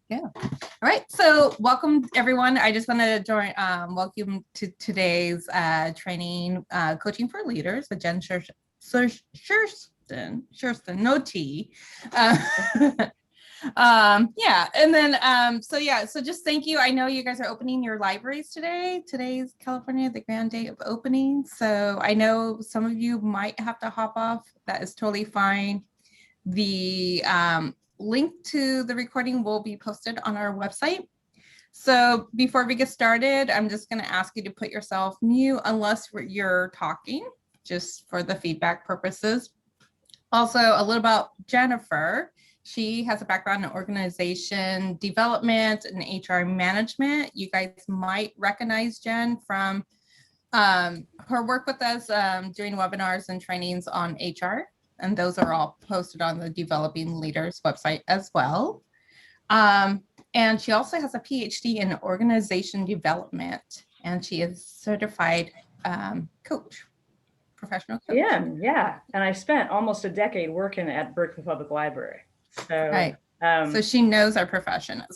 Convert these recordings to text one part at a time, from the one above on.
Yeah. All right. So welcome everyone. I just want to welcome to today's training, Coaching for Leaders with Shurson, no T. And then so just thank you. I know you guys are opening your libraries today. Today's California, the grand day of opening. So I know some of you might have to hop off. That is totally fine. The link to the recording will be posted on our website. So before we get started, I'm just going to ask you to put yourself mute unless you're talking, just for the feedback purposes. Also, a little about Jenifer. She has a background in organization development and HR management. You guys might recognize Jen from her work with us doing webinars and trainings on HR. And those are all posted on the Developing Leaders website as well. And she also has a PhD in organization development, and she is certified coach, professional coach. Yeah. And I spent almost a decade working at Berkeley Public Library. So, right. So she knows our profession as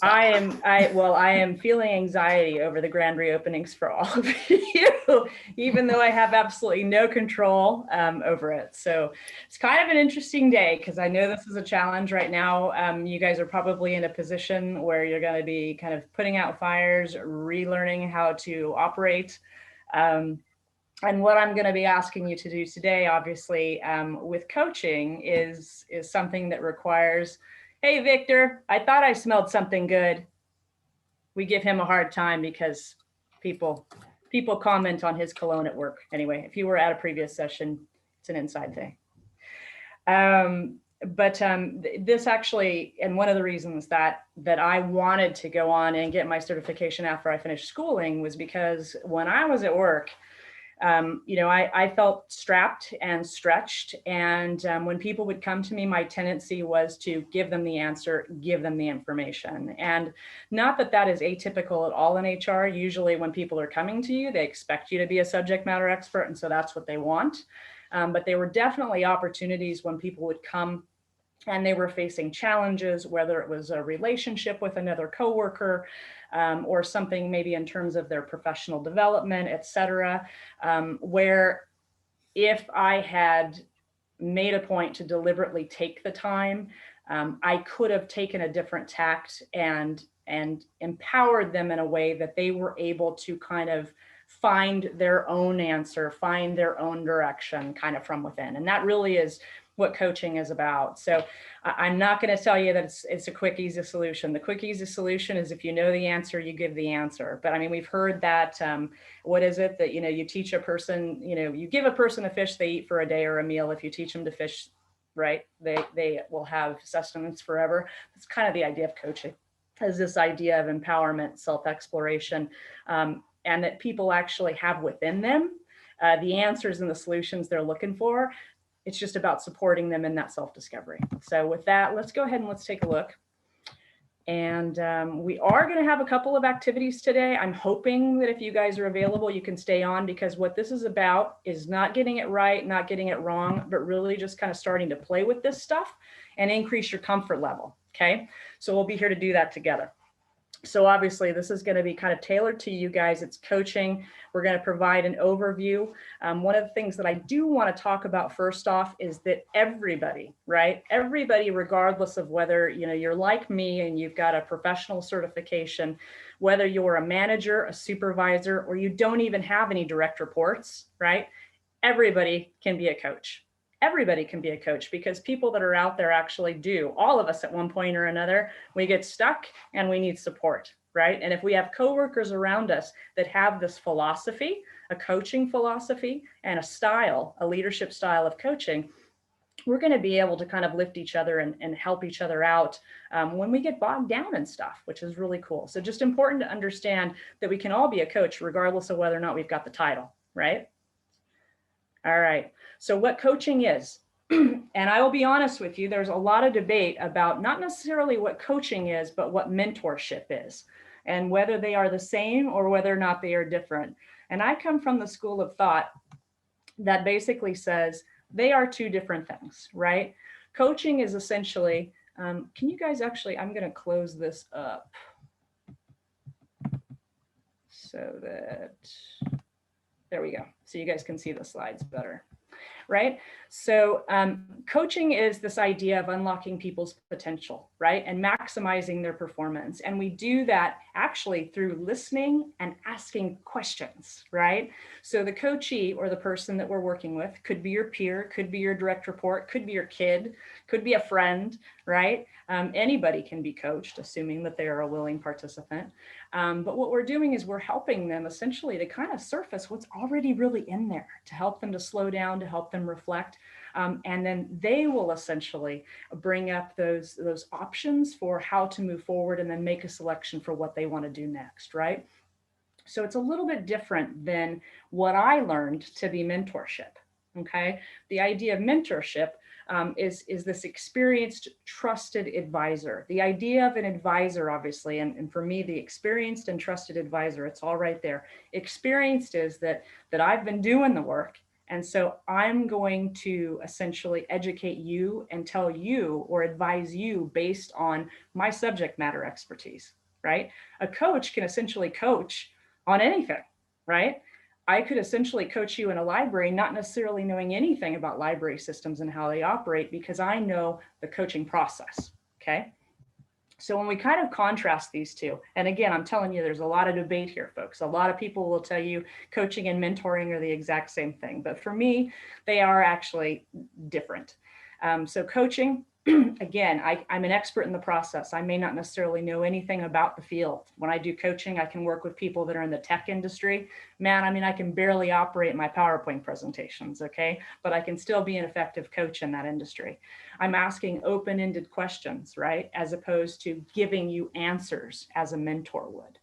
well. I am feeling anxiety over the grand reopenings for all of you, even though I have absolutely no control over it. So it's kind of an interesting day because I know this is a challenge right now. You guys are probably in a position where you're going to be kind of putting out fires, relearning how to operate. And what I'm going to be asking you to do today, obviously, with coaching is something that requires, hey, Victor, I thought I smelled something good. We give him a hard time because people comment on his cologne at work. Anyway, if you were at a previous session, it's an inside thing. This actually, and one of the reasons that I wanted to go on and get my certification after I finished schooling was because when I was at work, I felt strapped and stretched. And when people would come to me, my tendency was to give them the answer, give them the information. And not that that is atypical at all in HR. Usually when people are coming to you, they expect you to be a subject matter expert. And so that's what they want. But there were definitely opportunities when people would come and they were facing challenges, whether it was a relationship with another coworker, or something maybe in terms of their professional development, et cetera, where if I had made a point to deliberately take the time, I could have taken a different tact and empowered them in a way that they were able to kind of find their own answer, find their own direction kind of from within. And that really is what coaching is about. So I'm not going to tell you that it's a quick, easy solution. The quick, easy solution is if you know the answer, you give the answer. But I mean, we've heard that, what is it that, you teach a person, you give a person a fish they eat for a day or a meal. If you teach them to fish, right, they will have sustenance forever. That's kind of the idea of coaching, is this idea of empowerment, self-exploration, and that people actually have within them the answers and the solutions they're looking for. It's just about supporting them in that self-discovery. So with that, let's go ahead and let's take a look. And we are going to have a couple of activities today. I'm hoping that if you guys are available, you can stay on, because what this is about is not getting it right, not getting it wrong, but really just kind of starting to play with this stuff and increase your comfort level. Okay, so we'll be here to do that together. So obviously this is going to be kind of tailored to you guys. It's coaching. We're going to provide an overview. One of the things that I do want to talk about first off is that everybody, right? Everybody, regardless of whether, you're like me and you've got a professional certification, whether you're a manager, a supervisor, or you don't even have any direct reports, right? Everybody can be a coach. Everybody can be a coach, because people that are out there actually do. All of us at one point or another, we get stuck and we need support, right? And if we have coworkers around us that have this philosophy, a coaching philosophy, and a style, a leadership style of coaching, we're going to be able to kind of lift each other and help each other out when we get bogged down and stuff, which is really cool. So just important to understand that we can all be a coach regardless of whether or not we've got the title, right? All right, so what coaching is, and I will be honest with you, there's a lot of debate about not necessarily what coaching is, but what mentorship is, and whether they are the same or whether or not they are different. And I come from the school of thought that basically says they are two different things, right? Coaching is essentially Can you guys actually, I'm going to close this up so that, there we go. So you guys can see the slides better. Right? So coaching is this idea of unlocking people's potential, right? And maximizing their performance. And we do that actually through listening and asking questions, right? So the coachee or the person that we're working with could be your peer, could be your direct report, could be your kid, could be a friend, right? Anybody can be coached, assuming that they are a willing participant. But what we're doing is we're helping them essentially to kind of surface what's already really in there, to help them to slow down, to help them reflect. And then they will essentially bring up those options for how to move forward and then make a selection for what they want to do next, right? So it's a little bit different than what I learned to be mentorship. Okay. The idea of mentorship is this experienced, trusted advisor. The idea of an advisor, obviously, and for me, the experienced and trusted advisor, it's all right there. Experienced is that I've been doing the work. And so I'm going to essentially educate you and tell you or advise you based on my subject matter expertise, right? A coach can essentially coach on anything, right? I could essentially coach you in a library, not necessarily knowing anything about library systems and how they operate, because I know the coaching process, okay? So when we kind of contrast these two, and again, I'm telling you, there's a lot of debate here, folks. A lot of people will tell you coaching and mentoring are the exact same thing, but for me, they are actually different. So coaching, again, I'm an expert in the process. I may not necessarily know anything about the field. When I do coaching, I can work with people that are in the tech industry. Man, I mean, I can barely operate my PowerPoint presentations, okay? But I can still be an effective coach in that industry. I'm asking open-ended questions, right? As opposed to giving you answers as a mentor would.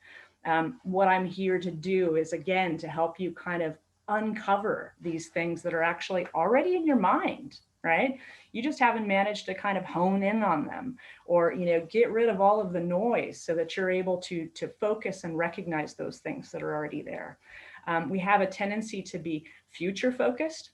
What I'm here to do is, again, to help you kind of uncover these things that are actually already in your mind, right? You just haven't managed to kind of hone in on them, or, you know, get rid of all of the noise so that you're able to focus and recognize those things that are already there. We have a tendency to be future focused,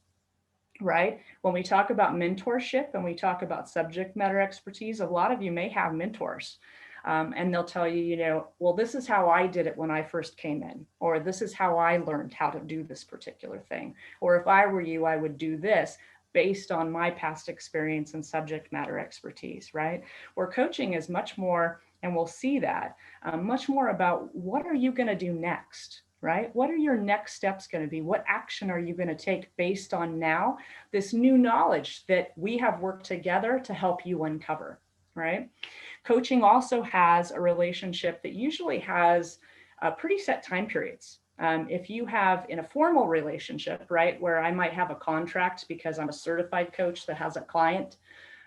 right? When we talk about mentorship and we talk about subject matter expertise, a lot of you may have mentors. And they'll tell you, you know, well, this is how I did it when I first came in, or this is how I learned how to do this particular thing. Or if I were you, I would do this based on my past experience and subject matter expertise, right? Where coaching is much more, and we'll see that, much more about what are you going to do next, right? What are your next steps going to be? What action are you going to take based on now this new knowledge that we have worked together to help you uncover, right? Coaching also has a relationship that usually has pretty set time periods. If you have in a formal relationship, right, where I might have a contract because I'm a certified coach that has a client,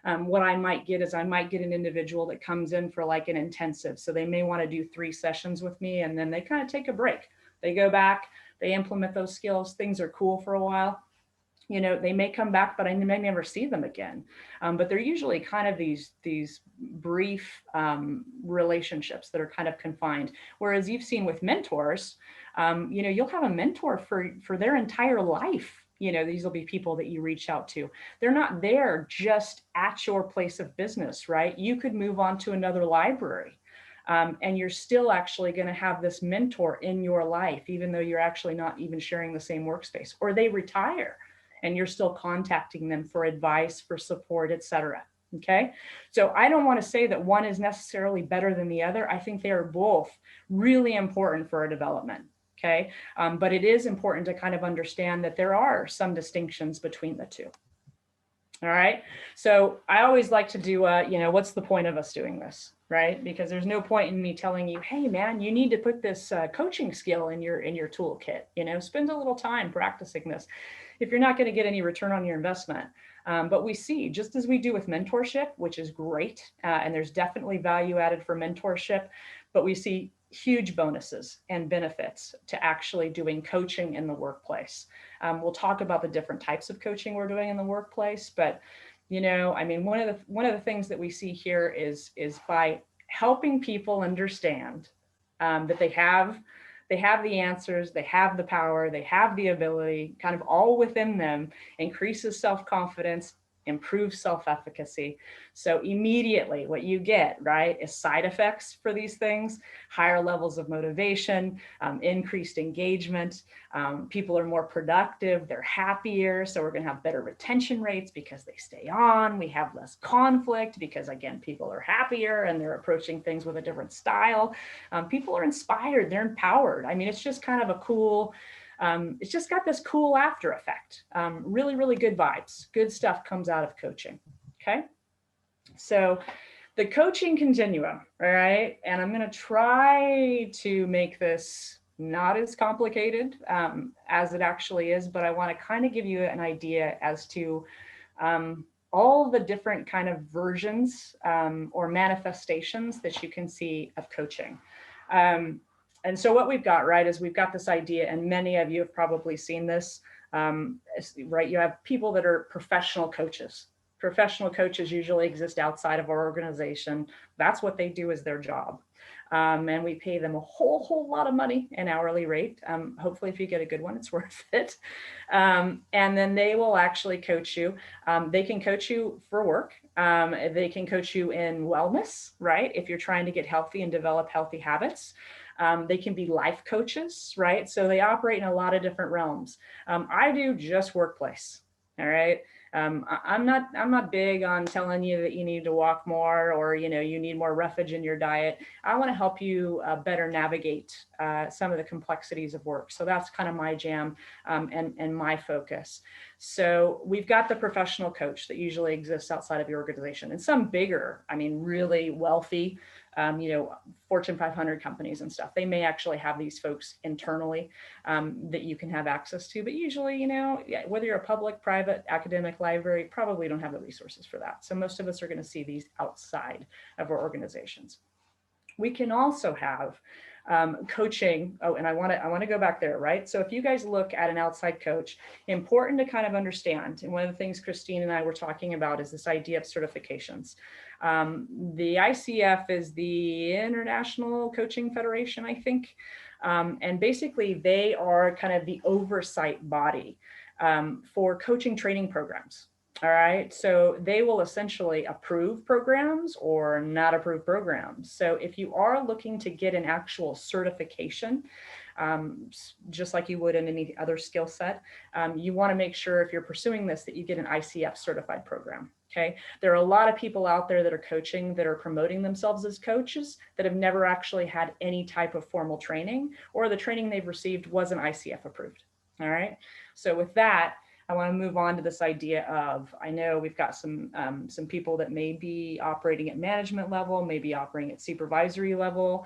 what I might get is I might get an individual that comes in for like an intensive. So they may want to do 3 sessions with me and then they kind of take a break. They go back, they implement those skills, things are cool for a while. You know, they may come back, but I may never see them again. But they're usually kind of these brief relationships that are kind of confined. Whereas you've seen with mentors, you know, you'll have a mentor for their entire life. You know, these will be people that you reach out to. They're not there just at your place of business, right? You could move on to another library. And you're still actually going to have this mentor in your life, even though you're actually not even sharing the same workspace, or they retire and you're still contacting them for advice, for support, etc. Okay. So I don't want to say that one is necessarily better than the other. I think they are both really important for our development. Okay. But it is important to kind of understand that there are some distinctions between the two. All right. So I always like to do, you know, what's the point of us doing this? Right? Because there's no point in me telling you, hey, man, you need to put this coaching skill in your toolkit. You know, spend a little time practicing this if you're not going to get any return on your investment. But we see, just as we do with mentorship, which is great, and there's definitely value added for mentorship, but we see huge bonuses and benefits to actually doing coaching in the workplace. We'll talk about the different types of coaching we're doing in the workplace, but you know, I mean, one of the things that we see here is by helping people understand that they have the answers, they have the power, they have the ability, kind of all within them, increases self-confidence, improve self-efficacy. So immediately what you get, right, is side effects for these things, higher levels of motivation, increased engagement. People are more productive, they're happier. So we're going to have better retention rates because they stay on. We have less conflict because, again, people are happier and they're approaching things with a different style. People are inspired, they're empowered. I mean, it's just kind of a cool, it's just got this cool after effect. Really, really good vibes. Good stuff comes out of coaching. Okay. So the coaching continuum, all right? And I'm going to try to make this not as complicated as it actually is, but I want to kind of give you an idea as to all the different kind of versions or manifestations that you can see of coaching. And so what we've got, right, is we've got this idea, and many of you have probably seen this, right? You have people that are professional coaches. Professional coaches usually exist outside of our organization. That's what they do as their job. And we pay them a whole lot of money, an hourly rate. Hopefully, if you get a good one, it's worth it. And then they will actually coach you. They can coach you for work. They can coach you in wellness, right? If you're trying to get healthy and develop healthy habits. They can be life coaches, right? So they operate in a lot of different realms. I do just workplace, all right? I'm not big on telling you that you need to walk more or, you know, you need more roughage in your diet. I want to help you better navigate some of the complexities of work. So that's kind of my jam and my focus. So we've got the professional coach that usually exists outside of your organization, and some bigger, I mean, really wealthy, you know, Fortune 500 companies and stuff. They may actually have these folks internally that you can have access to, but usually, you know, whether you're a public, private, academic library, probably don't have the resources for that. So most of us are going to see these outside of our organizations. We can also have coaching. Oh, and I want to go back there, right? So if you guys look at an outside coach, important to kind of understand, and one of the things Christine and I were talking about is this idea of certifications. The ICF is the International Coaching Federation, I think. And basically they are kind of the oversight body for coaching training programs. All right, so they will essentially approve programs or not approve programs. So if you are looking to get an actual certification, just like you would in any other skill set, you want to make sure if you're pursuing this that you get an ICF certified program. Okay, there are a lot of people out there that are coaching, that are promoting themselves as coaches, that have never actually had any type of formal training, or the training they've received wasn't ICF approved. All right, so with that, I want to move on to this idea of, I know we've got some people that may be operating at management level, maybe operating at supervisory level.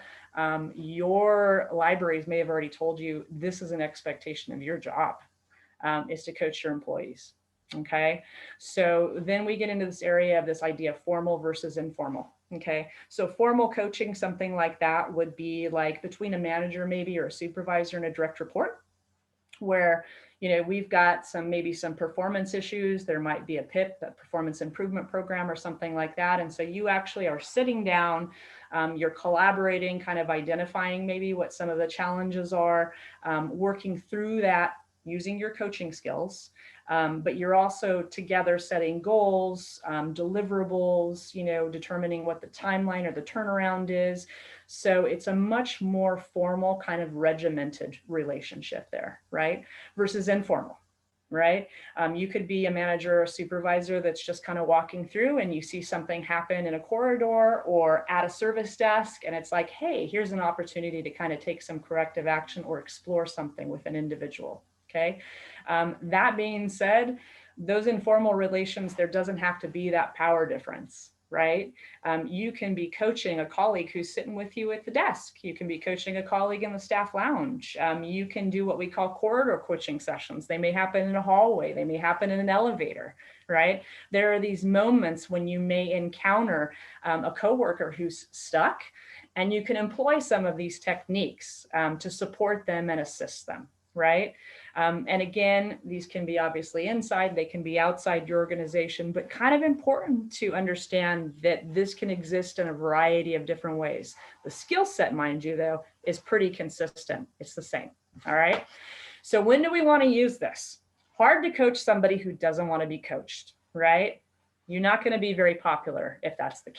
Your libraries may have already told you this is an expectation of your job, is to coach your employees. Okay, so then we get into this area of this idea of formal versus informal. Okay, so formal coaching, something like that would be like between a manager maybe or a supervisor and a direct report, where, you know, we've got maybe some performance issues. There might be a PIP, a performance improvement program or something like that. And so you actually are sitting down, you're collaborating, kind of identifying maybe what some of the challenges are, working through that using your coaching skills. But you're also together setting goals, deliverables, you know, determining what the timeline or the turnaround is. So it's a much more formal kind of regimented relationship there, right? Versus informal, right? You could be a manager or supervisor that's just kind of walking through and you see something happen in a corridor or at a service desk. And it's like, hey, here's an opportunity to kind of take some corrective action or explore something with an individual. Okay. That being said, those informal relations, there doesn't have to be that power difference, right? You can be coaching a colleague who's sitting with you at the desk. You can be coaching a colleague in the staff lounge. You can do what we call corridor coaching sessions. They may happen in a hallway. They may happen in an elevator, right? There are these moments when you may encounter a coworker who's stuck, and you can employ some of these techniques to support them and assist them, right? And again, these can be obviously inside, they can be outside your organization, but kind of important to understand that this can exist in a variety of different ways. The skill set, mind you, though, is pretty consistent. It's the same. All right. So when do we want to use this? Hard to coach somebody who doesn't want to be coached, right? You're not going to be very popular if that's the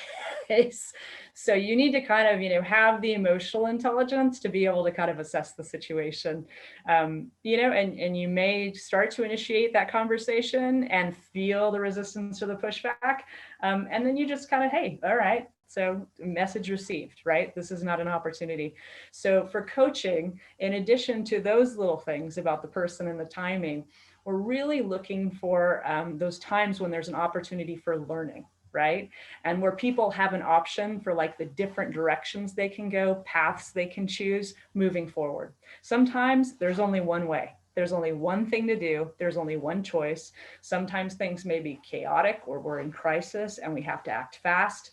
case. So you need to kind of, have the emotional intelligence to be able to kind of assess the situation, and you may start to initiate that conversation and feel the resistance or the pushback. And then you just kind of, hey, all right, so message received, right? This is not an opportunity. So for coaching, in addition to those little things about the person and the timing, we're really looking for those times when there's an opportunity for learning, right? And where people have an option for like the different directions they can go, paths they can choose moving forward. Sometimes there's only one way. There's only one thing to do. There's only one choice. Sometimes things may be chaotic or we're in crisis and we have to act fast.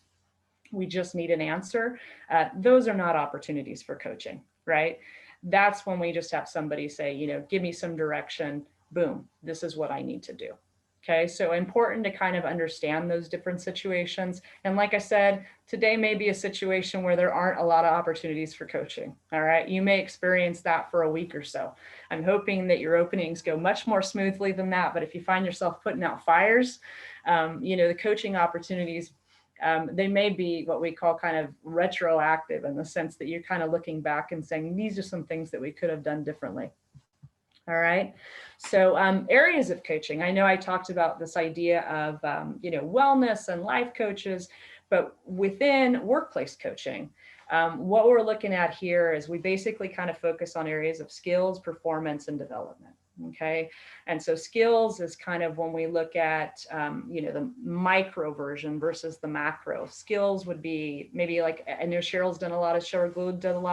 We just need an answer. Those are not opportunities for coaching, right? That's when we just have somebody say, give me some direction. Boom, this is what I need to do. Okay, so important to kind of understand those different situations. And like I said, today may be a situation where there aren't a lot of opportunities for coaching. All right, you may experience that for a week or so. I'm hoping that your openings go much more smoothly than that. But if you find yourself putting out fires, the coaching opportunities, they may be what we call kind of retroactive, in the sense that you're kind of looking back and saying, these are some things that we could have done differently. All right. So areas of coaching. I know I talked about this idea of, wellness and life coaches, but within workplace coaching, what we're looking at here is we basically kind of focus on areas of skills, performance, and development. Okay. And so skills is kind of when we look at, the micro version versus the macro. Skills would be maybe like, I know Cheryl's done a lot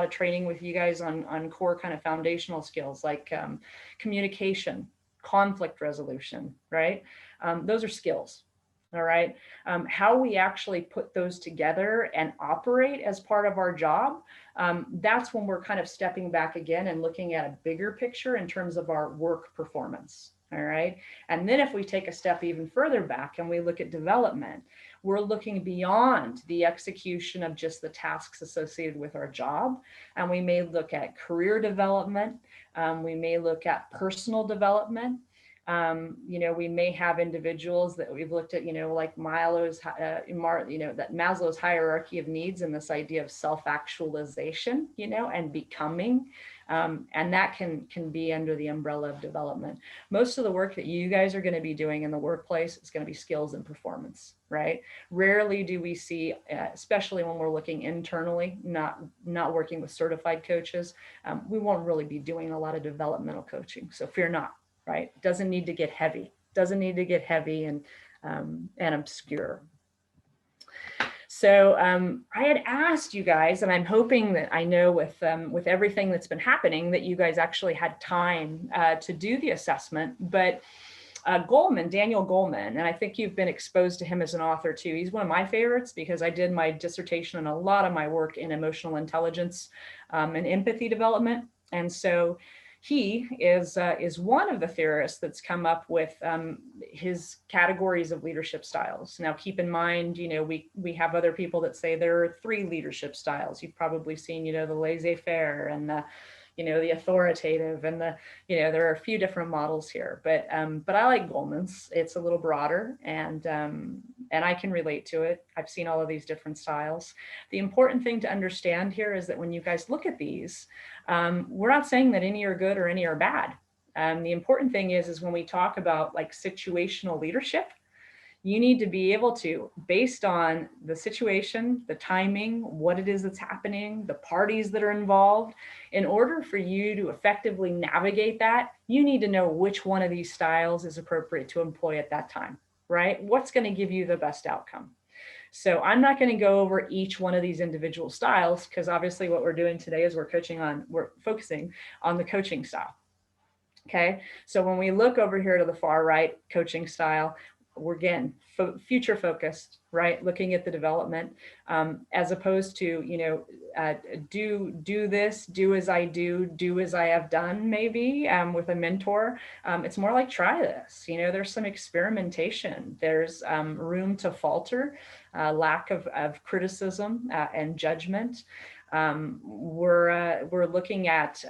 of training with you guys on core kind of foundational skills like communication, conflict resolution, right? Those are skills. All right. How we actually put those together and operate as part of our job, that's when we're kind of stepping back again and looking at a bigger picture in terms of our work performance. All right. And then if we take a step even further back and we look at development, we're looking beyond the execution of just the tasks associated with our job. And we may look at career development. We may look at personal development. We may have individuals that we've looked at, like Maslow's hierarchy of needs, and this idea of self-actualization, and becoming, and that can be under the umbrella of development. Most of the work that you guys are going to be doing in the workplace is going to be skills and performance, right? Rarely do we see, especially when we're looking internally, not working with certified coaches, we won't really be doing a lot of developmental coaching. So fear not. Right? Doesn't need to get heavy. And obscure. So I had asked you guys, and I'm hoping that I know with everything that's been happening that you guys actually had time to do the assessment. But Daniel Goleman, and I think you've been exposed to him as an author too. He's one of my favorites because I did my dissertation and a lot of my work in emotional intelligence and empathy development. And so he is one of the theorists that's come up with his categories of leadership styles. Now, keep in mind, we have other people that say there are 3 leadership styles. You've probably seen, the laissez-faire and the authoritative, and there are a few different models here. But I like Goleman's. It's a little broader, and I can relate to it. I've seen all of these different styles. The important thing to understand here is that when you guys look at these, we're not saying that any are good or any are bad. The important thing is when we talk about like situational leadership, you need to be able to, based on the situation, the timing, what it is that's happening, the parties that are involved, in order for you to effectively navigate that, you need to know which one of these styles is appropriate to employ at that time, right? What's going to give you the best outcome? So I'm not going to go over each one of these individual styles, because obviously what we're doing today is we're focusing on the coaching style. Okay, so when we look over here to the far right, coaching style, we're again future focused, right? Looking at the development, as opposed to do this, do as I do as I have done, maybe with a mentor. It's more like try this. There's some experimentation. There's room to falter, lack of criticism and judgment. We're looking at,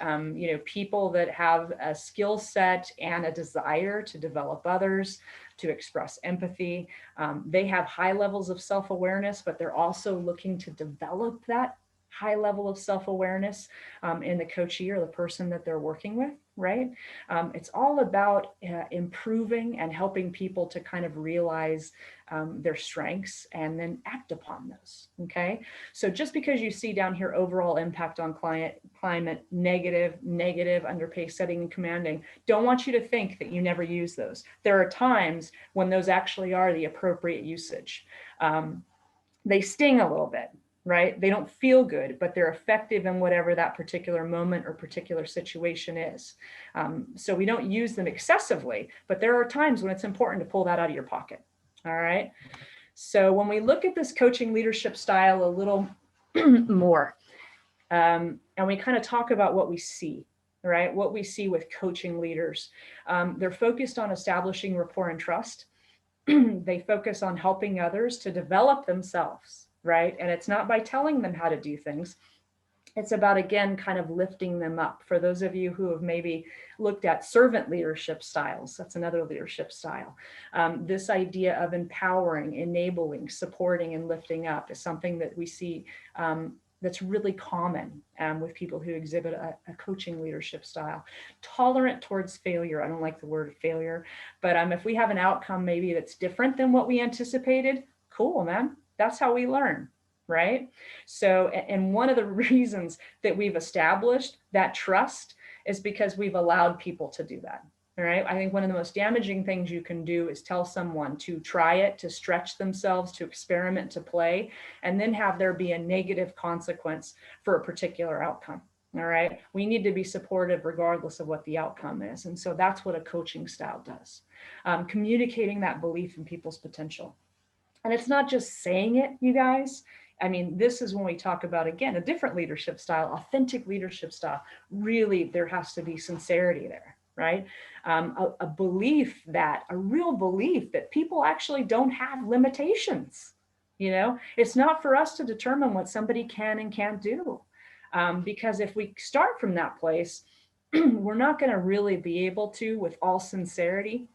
people that have a skill set and a desire to develop others, to express empathy. They have high levels of self-awareness, but they're also looking to develop that high level of self-awareness in the coachee or the person that they're working with, right? It's all about improving and helping people to kind of realize their strengths and then act upon those, okay? So just because you see down here overall impact on climate, negative, under pace setting and commanding, don't want you to think that you never use those. There are times when those actually are the appropriate usage. They sting a little bit, right? They don't feel good, but they're effective in whatever that particular moment or particular situation is. So we don't use them excessively, but there are times when it's important to pull that out of your pocket. All right. So when we look at this coaching leadership style a little more, and we kind of talk about what we see, right? What we see with coaching leaders. They're focused on establishing rapport and trust. They focus on helping others to develop themselves, right? And it's not by telling them how to do things. It's about, again, kind of lifting them up. For those of you who have maybe looked at servant leadership styles, that's another leadership style. This idea of empowering, enabling, supporting, and lifting up is something that we see that's really common with people who exhibit a coaching leadership style. Tolerant towards failure. I don't like the word failure, but if we have an outcome maybe that's different than what we anticipated, cool, man. That's how we learn, right? So, and one of the reasons that we've established that trust is because we've allowed people to do that. All right. I think one of the most damaging things you can do is tell someone to try it, to stretch themselves, to experiment, to play, and then have there be a negative consequence for a particular outcome. All right. We need to be supportive regardless of what the outcome is. And so that's what a coaching style does. Communicating that belief in people's potential. And it's not just saying it, you guys. I mean, this is when we talk about, again, a different leadership style, authentic leadership style. Really, there has to be sincerity there, right? A belief that, a real belief that people actually don't have limitations. You know, it's not for us to determine what somebody can and can't do. Because if we start from that place, we're not going to really be able to, with all sincerity,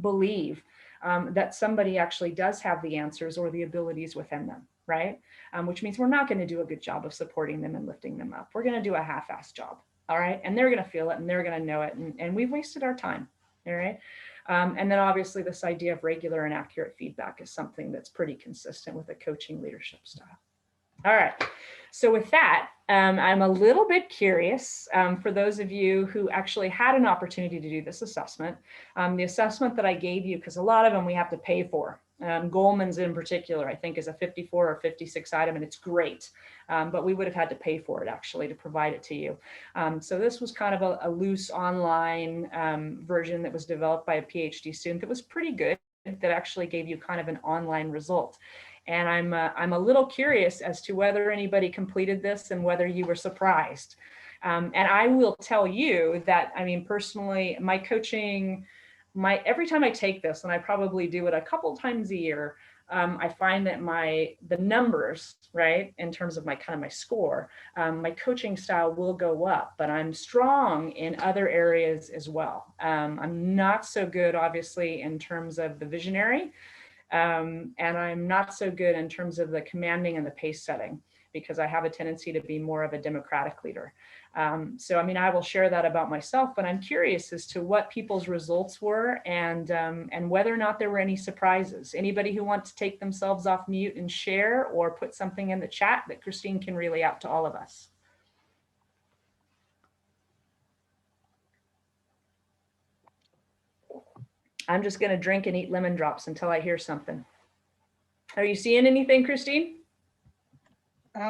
believe that somebody actually does have the answers or the abilities within them, right? Which means we're not going to do a good job of supporting them and lifting them up. We're going to do a half-assed job, all right? And they're going to feel it and they're going to know it, and we've wasted our time, all right? And then obviously this idea of regular and accurate feedback is something that's pretty consistent with a coaching leadership style. All right. So with that, I'm a little bit curious for those of you who actually had an opportunity to do this assessment. The assessment that I gave you, because a lot of them we have to pay for. Goldman's in particular, I think, is a 54 or 56 item, and it's great. But we would have had to pay for it actually to provide it to you. So this was kind of a loose online version that was developed by a PhD student that was pretty good, that actually gave you kind of an online result. And I'm a little curious as to whether anybody completed this and whether you were surprised. And I will tell you that, I mean, personally, my coaching, every time I take this, and I probably do it a couple times a year, I find that the numbers, right, in terms of my score, my coaching style will go up, but I'm strong in other areas as well. I'm not so good, obviously, in terms of the visionary. And I'm not so good in terms of the commanding and the pace setting, because I have a tendency to be more of a democratic leader. So, I mean, I will share that about myself, but I'm curious as to what people's results were and whether or not there were any surprises. Anybody who wants to take themselves off mute and share or put something in the chat that Christine can relay out to all of us. I'm just going to drink and eat lemon drops until I hear something. Are you seeing anything, Christine?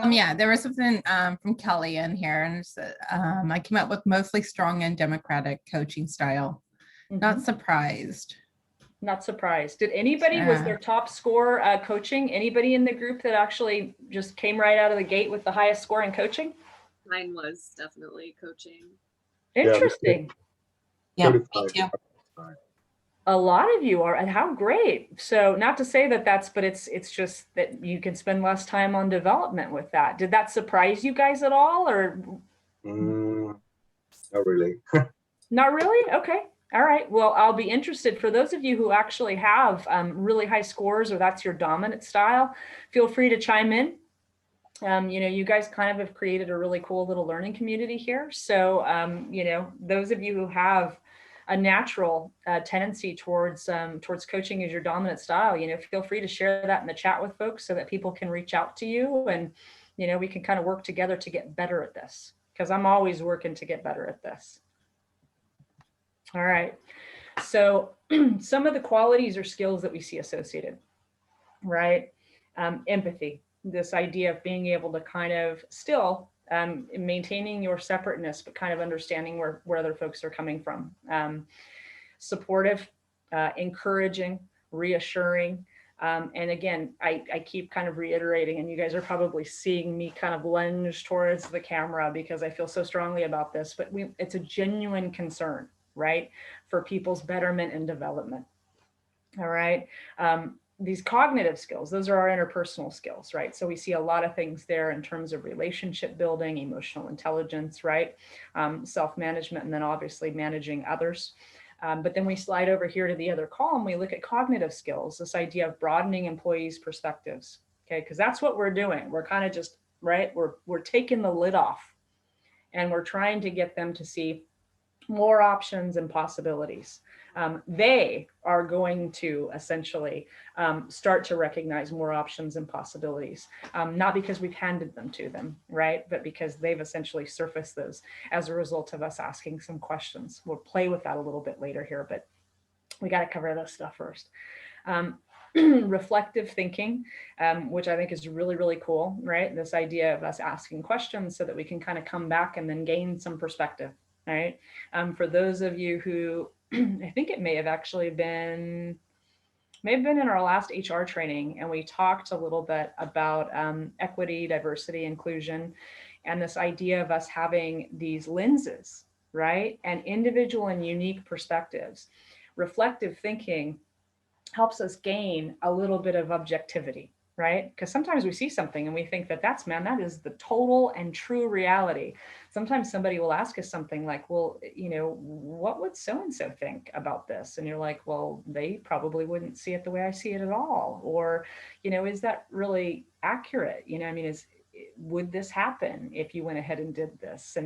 Yeah, there was something from Kelly in here, and I came up with mostly strong and democratic coaching style. Mm-hmm. Not surprised. Not surprised. Did anybody, was their top score coaching? Anybody in the group that actually just came right out of the gate with the highest score in coaching? Mine was definitely coaching. Interesting. Yeah, me too. A lot of you are, and how great. So not to say that but it's just that you can spend less time on development with that. Did that surprise you guys at all, or Mm, not really. not really? Okay. All right. Well, I'll be interested. For those of you who actually have really high scores, or that's your dominant style, feel free to chime in. You guys kind of have created a really cool little learning community here. So, those of you who have a natural tendency towards coaching as your dominant style, feel free to share that in the chat with folks so that people can reach out to you, and, we can kind of work together to get better at this, because I'm always working to get better at this. All right. So some of the qualities or skills that we see associated, right? Empathy, this idea of being able to kind of still maintaining your separateness, but kind of understanding where other folks are coming from. Supportive, encouraging, reassuring. And again, I keep kind of reiterating, and you guys are probably seeing me kind of lunge towards the camera because I feel so strongly about this, but it's a genuine concern, right, for people's betterment and development. All right. These cognitive skills, those are our interpersonal skills, right? So we see a lot of things there in terms of relationship building, emotional intelligence, right? Self-management, and then obviously managing others. But then we slide over here to the other column, we look at cognitive skills, this idea of broadening employees' perspectives, okay? Because that's what we're doing. We're kind of just, right? We're taking the lid off, and we're trying to get them to see more options and possibilities. They are going to essentially start to recognize more options and possibilities, not because we've handed them to them, right? But because they've essentially surfaced those as a result of us asking some questions. We'll play with that a little bit later here, but we got to cover this stuff first. Reflective thinking, which I think is really, really cool, right? This idea of us asking questions so that we can kind of come back and then gain some perspective, right? For those of you who, I think it may have been in our last HR training, and we talked a little bit about equity, diversity, inclusion, and this idea of us having these lenses, right? And individual and unique perspectives. Reflective thinking helps us gain a little bit of objectivity, right? Because sometimes we see something and we think that that is the total and true reality. Sometimes somebody will ask us something like, well, what would so-and-so think about this? And you're like, well, they probably wouldn't see it the way I see it at all. Or, is that really accurate? Would this happen if you went ahead and did this?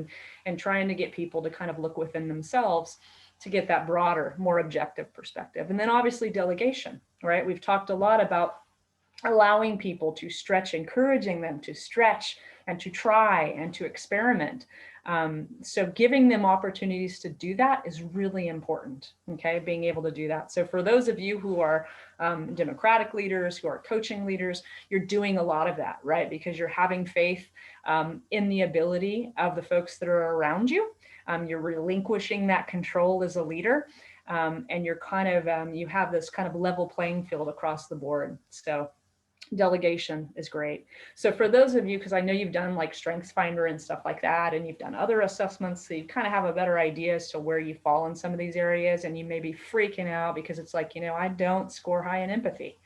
And trying to get people to kind of look within themselves to get that broader, more objective perspective. And then obviously delegation, right? We've talked a lot about allowing people to stretch, encouraging them to stretch and to try and to experiment. So giving them opportunities to do that is really important, okay? Being able to do that. So for those of you who are democratic leaders, who are coaching leaders, you're doing a lot of that, right? Because you're having faith in the ability of the folks that are around you. You're relinquishing that control as a leader, and you're kind of, you have this kind of level playing field across the board. So delegation is great. So for those of you, because I know you've done like Strengths Finder and stuff like that, and you've done other assessments, so you kind of have a better idea as to where you fall in some of these areas, and you may be freaking out because it's like, I don't score high in empathy,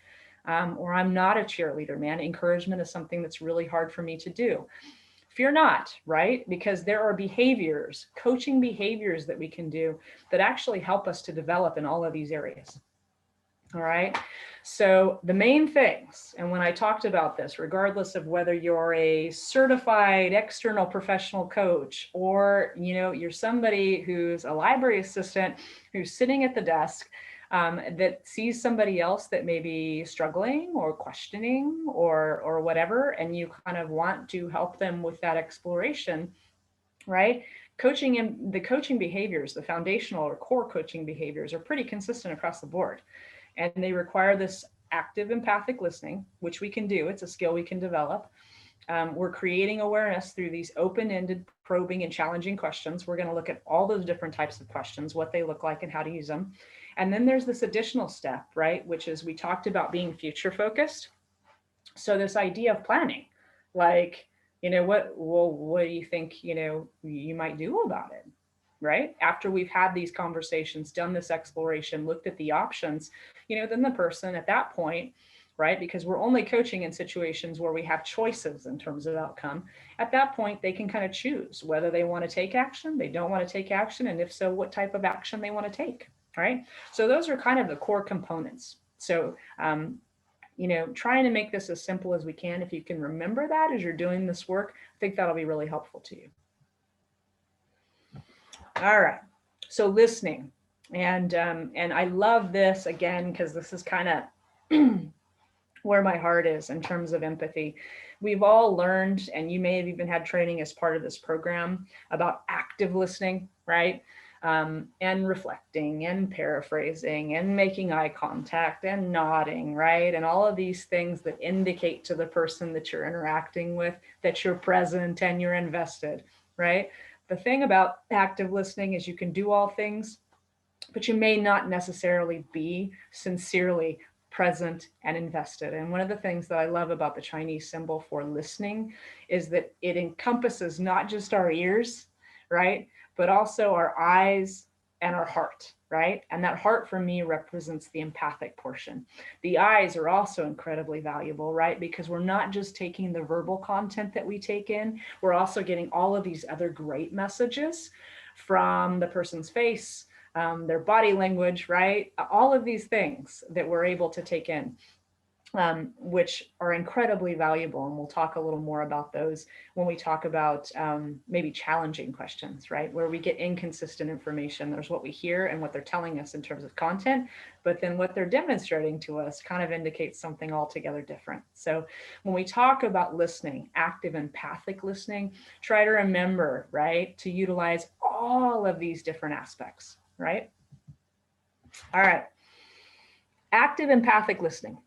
or I'm not a cheerleader, man. Encouragement is something that's really hard for me to do. Fear not, right? Because there are behaviors, coaching behaviors that we can do that actually help us to develop in all of these areas. All right. So the main things, and when I talked about this, regardless of whether you're a certified external professional coach or, you're somebody who's a library assistant who's sitting at the desk, that sees somebody else that may be struggling or questioning or whatever, and you kind of want to help them with that exploration, right? Coaching and the coaching behaviors, the foundational or core coaching behaviors are pretty consistent across the board. And they require this active empathic listening, which we can do. It's a skill we can develop. We're creating awareness through these open-ended, probing, and challenging questions. We're going to look at all those different types of questions, what they look like and how to use them. And then there's this additional step, right, which is we talked about being future focused. So this idea of planning, like, what do you think, you might do about it? right? After we've had these conversations, done this exploration, looked at the options, then the person at that point, right? Because we're only coaching in situations where we have choices in terms of outcome. At that point, they can kind of choose whether they want to take action, they don't want to take action, and if so, what type of action they want to take, right? So those are kind of the core components. So, trying to make this as simple as we can. If you can remember that as you're doing this work, I think that'll be really helpful to you. All right. So listening, and I love this again because this is kind of where my heart is in terms of empathy. We've all learned, and you may have even had training as part of this program about active listening, right? And reflecting and paraphrasing and making eye contact and nodding, right? And all of these things that indicate to the person that you're interacting with that you're present and you're invested, right? The thing about active listening is you can do all things, but you may not necessarily be sincerely present and invested. And one of the things that I love about the Chinese symbol for listening is that it encompasses not just our ears, right, but also our eyes and our heart, right? And that heart for me represents the empathic portion. The eyes are also incredibly valuable, right? Because we're not just taking the verbal content that we take in, we're also getting all of these other great messages from the person's face, their body language, right? All of these things that we're able to take in, which are incredibly valuable. And we'll talk a little more about those when we talk about maybe challenging questions, right? Where we get inconsistent information. There's what we hear and what they're telling us in terms of content, but then what they're demonstrating to us kind of indicates something altogether different. So when we talk about listening, active empathic listening, try to remember, right, to utilize all of these different aspects, right? All right. Active empathic listening.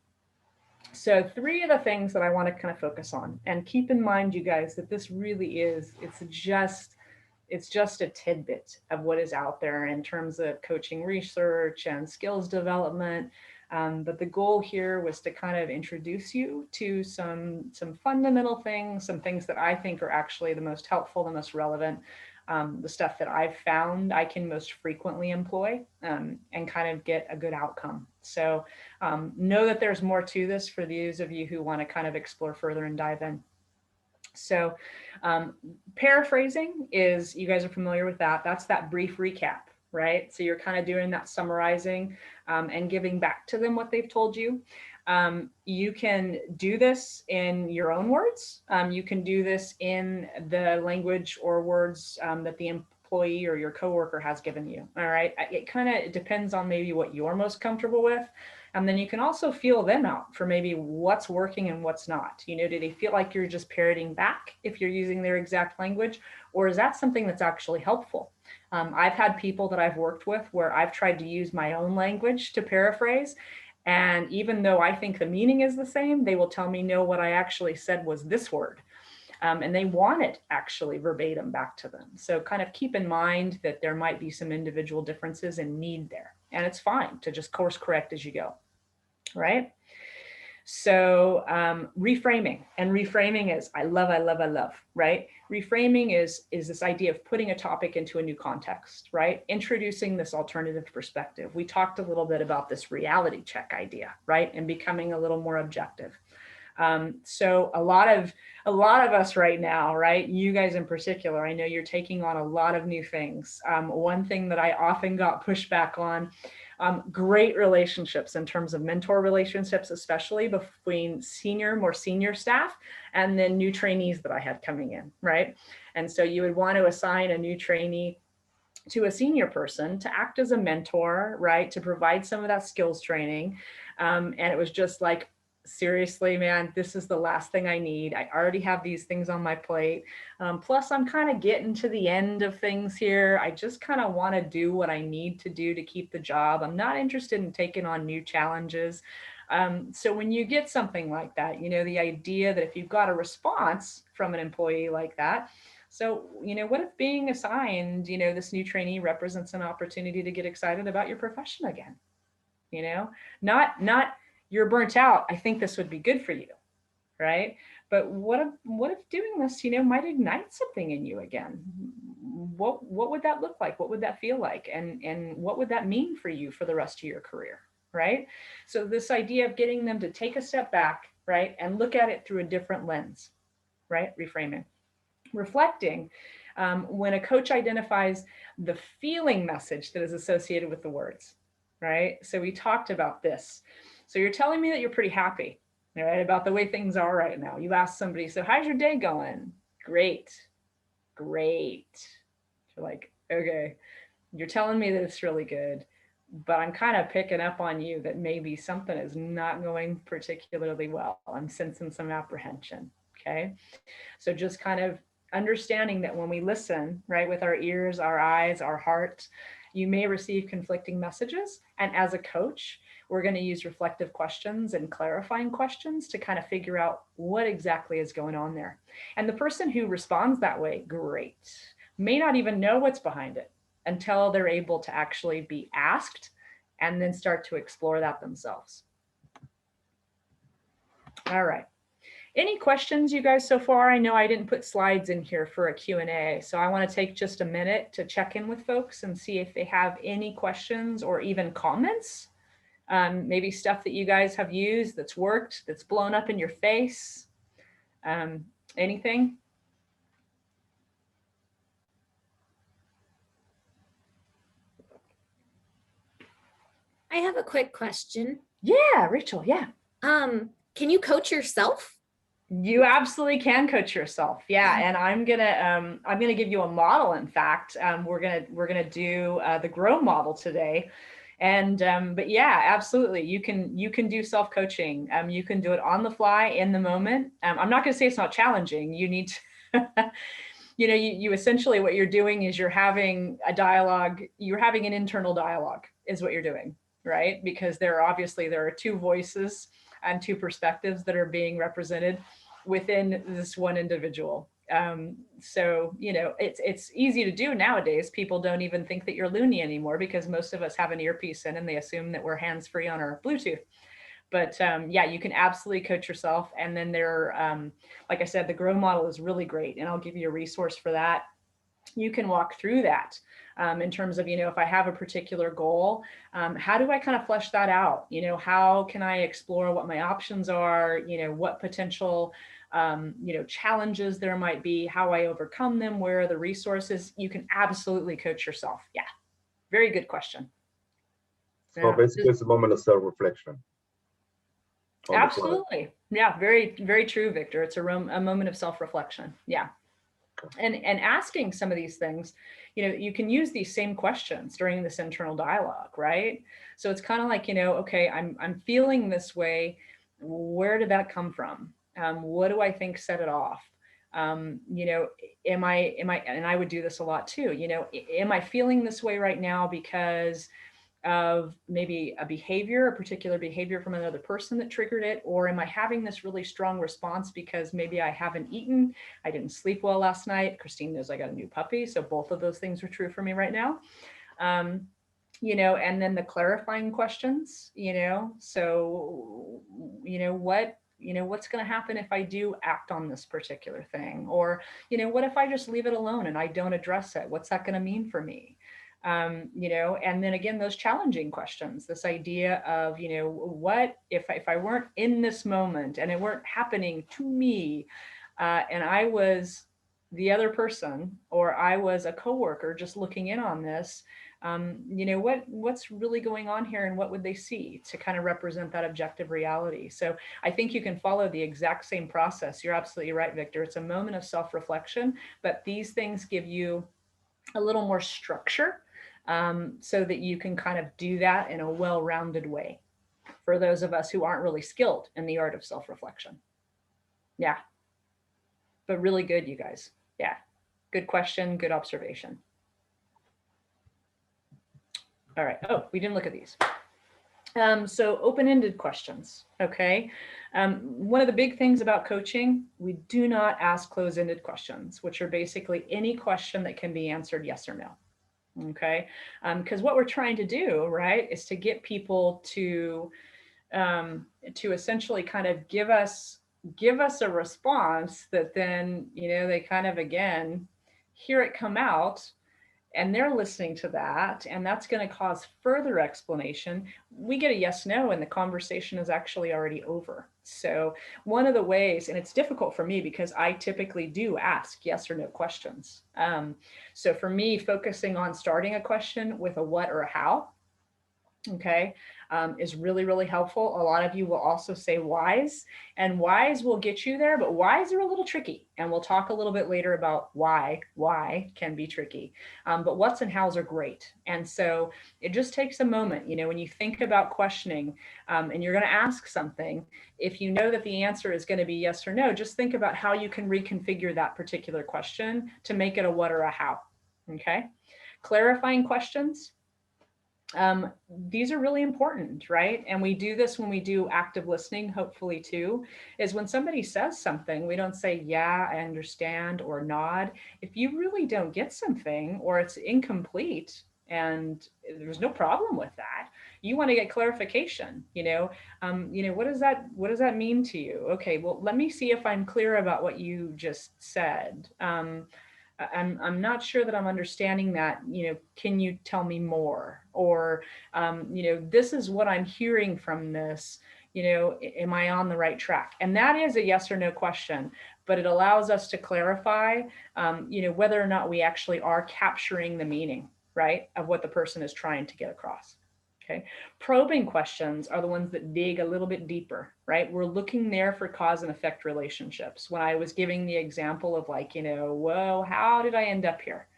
So 3 of the things that I want to kind of focus on, and keep in mind, you guys, that this really is, it's just a tidbit of what is out there in terms of coaching research and skills development. But the goal here was to kind of introduce you to some fundamental things, some things that I think are actually the most helpful, the most relevant, the stuff that I've found I can most frequently employ and kind of get a good outcome. So know that there's more to this for those of you who want to kind of explore further and dive in. So paraphrasing is, you guys are familiar with that. That's that brief recap, right? So you're kind of doing that summarizing and giving back to them what they've told you. You can do this in your own words. You can do this in the language or words that the employee or your coworker has given you. All right. It kind of depends on maybe what you're most comfortable with. And then you can also feel them out for maybe what's working and what's not. Do they feel like you're just parroting back if you're using their exact language? Or is that something that's actually helpful? I've had people that I've worked with where I've tried to use my own language to paraphrase. And even though I think the meaning is the same, they will tell me, no, what I actually said was this word. And they want it actually verbatim back to them. So kind of keep in mind that there might be some individual differences in need there. And it's fine to just course correct as you go, right? So reframing, and reframing is, I love, right? Reframing is this idea of putting a topic into a new context, right? Introducing this alternative perspective. We talked a little bit about this reality check idea, right? And becoming a little more objective. So a lot of us right now, right? You guys in particular, I know you're taking on a lot of new things. One thing that I often got pushback on, great relationships in terms of mentor relationships, especially between more senior staff and then new trainees that I had coming in, right? And so you would want to assign a new trainee to a senior person to act as a mentor, right? To provide some of that skills training. And it was just like, seriously, man, this is the last thing I need. I already have these things on my plate. Plus, I'm kind of getting to the end of things here. I just kind of want to do what I need to do to keep the job. I'm not interested in taking on new challenges. So when you get something like that, the idea that if you've got a response from an employee like that, so, what if being assigned, this new trainee represents an opportunity to get excited about your profession again? Not you're burnt out, I think this would be good for you, right? But what if doing this, might ignite something in you again? what would that look like? What would that feel like? And what would that mean for you for the rest of your career, right? So this idea of getting them to take a step back, right, and look at it through a different lens, right? Reframing. Reflecting, when a coach identifies the feeling message that is associated with the words, right? So we talked about this. So you're telling me that you're pretty happy, right, about the way things are right now. You ask somebody, so how's your day going? Great, great. You're like, okay, you're telling me that it's really good, but I'm kind of picking up on you that maybe something is not going particularly well. I'm sensing some apprehension, okay? So just kind of understanding that when we listen, right, with our ears, our eyes, our heart, you may receive conflicting messages. And as a coach, we're going to use reflective questions and clarifying questions to kind of figure out what exactly is going on there. And the person who responds that way, great, may not even know what's behind it until they're able to actually be asked and then start to explore that themselves. All right. Any questions, you guys, so far? I know I didn't put slides in here for a Q&A, so I want to take just a minute to check in with folks and see if they have any questions or even comments. Maybe stuff that you guys have used that's worked, that's blown up in your face. Anything? I have a quick question. Yeah, Rachel, yeah. Can you coach yourself? You absolutely can coach yourself. Yeah, and I'm gonna give you a model. In fact, we're gonna do the grow model today, and but yeah, absolutely, you can do self coaching. You can do it on the fly in the moment. I'm not gonna say it's not challenging. You need to, you essentially what you're doing is you're having a dialogue. You're having an internal dialogue is what you're doing, right? Because there are two voices and two perspectives that are being represented within this one individual. So, it's easy to do nowadays. People don't even think that you're loony anymore because most of us have an earpiece in and they assume that we're hands-free on our Bluetooth. But yeah, you can absolutely coach yourself. And then like I said, the grow model is really great. And I'll give you a resource for that. You can walk through that in terms of, if I have a particular goal, how do I kind of flesh that out? How can I explore what my options are? What potential, challenges there might be, how I overcome them, where are the resources? You can absolutely coach yourself. Yeah. Very good question. So basically it's a moment of self-reflection. Absolutely. Yeah. Very, very true, Victor. It's a moment of self-reflection. Yeah. And asking some of these things, you can use these same questions during this internal dialogue, right? So it's kind of like, okay, I'm feeling this way. Where did that come from? What do I think set it off? Am I, and I would do this a lot too, am I feeling this way right now because of maybe a particular behavior from another person that triggered it? Or am I having this really strong response because maybe I haven't eaten, I didn't sleep well last night? Christine knows I got a new puppy, so both of those things are true for me right now. And then the clarifying questions, so, what's going to happen if I do act on this particular thing? Or, what if I just leave it alone and I don't address it? What's that going to mean for me? And then again, those challenging questions, this idea of, what if I weren't in this moment and it weren't happening to me, and I was the other person, or I was a coworker just looking in on this, what's really going on here, and what would they see to kind of represent that objective reality? So I think you can follow the exact same process. You're absolutely right, Victor. It's a moment of self-reflection, but these things give you a little more structure, so that you can kind of do that in a well-rounded way for those of us who aren't really skilled in the art of self-reflection. Yeah, but really good, you guys. Yeah, good question, good observation. All right. Oh, we didn't look at these. So open-ended questions, okay? One of the big things about coaching, we do not ask closed-ended questions, which are basically any question that can be answered yes or no. Okay, because what we're trying to do, right, is to get people to essentially kind of give us a response that then, they kind of again hear it come out, and they're listening to that, and that's going to cause further explanation, we get a yes, no, and the conversation is actually already over. So one of the ways, and it's difficult for me because I typically do ask yes or no questions. So for me, focusing on starting a question with a what or a how, okay, is really, really helpful. A lot of you will also say whys, and whys will get you there, but whys are a little tricky. And we'll talk a little bit later about why can be tricky. But what's and hows are great. And so it just takes a moment, you know, when you think about questioning and you're going to ask something, if you know that the answer is going to be yes or no, just think about how you can reconfigure that particular question to make it a what or a how. Okay. Clarifying questions. These are really important, right? And we do this when we do active listening, hopefully too, is when somebody says something, we don't say, yeah, I understand, or nod. If you really don't get something or it's incomplete, and there's no problem with that, you want to get clarification, what does that mean to you? Okay, well, let me see if I'm clear about what you just said. I'm not sure that I'm understanding that, can you tell me more? Or, this is what I'm hearing from this, am I on the right track? And that is a yes or no question, but it allows us to clarify, whether or not we actually are capturing the meaning, right, of what the person is trying to get across. Okay. Probing questions are the ones that dig a little bit deeper, right? We're looking there for cause and effect relationships. When I was giving the example of like, whoa, how did I end up here?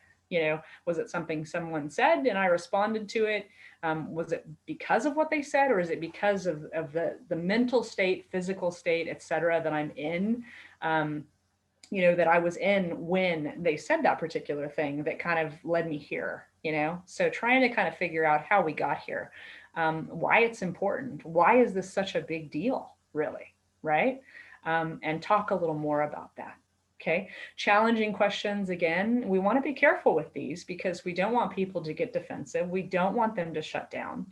Was it something someone said and I responded to it? Was it because of what they said, or is it because of the mental state, physical state, et cetera, that I'm in? That I was in when they said that particular thing that kind of led me here, So trying to kind of figure out how we got here, why it's important, why is this such a big deal, really, right? And talk a little more about that. Okay. Challenging questions. Again, we want to be careful with these because we don't want people to get defensive. We don't want them to shut down.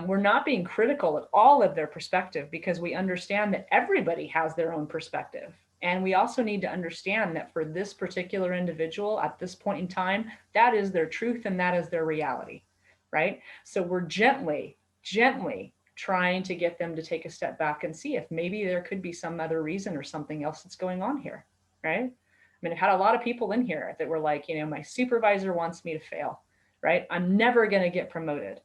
We're not being critical at all of their perspective because we understand that everybody has their own perspective. And we also need to understand that for this particular individual at this point in time, that is their truth and that is their reality, right? So we're gently trying to get them to take a step back and see if maybe there could be some other reason or something else that's going on here, right? I mean, I've had a lot of people in here that were like, my supervisor wants me to fail, right? I'm never going to get promoted.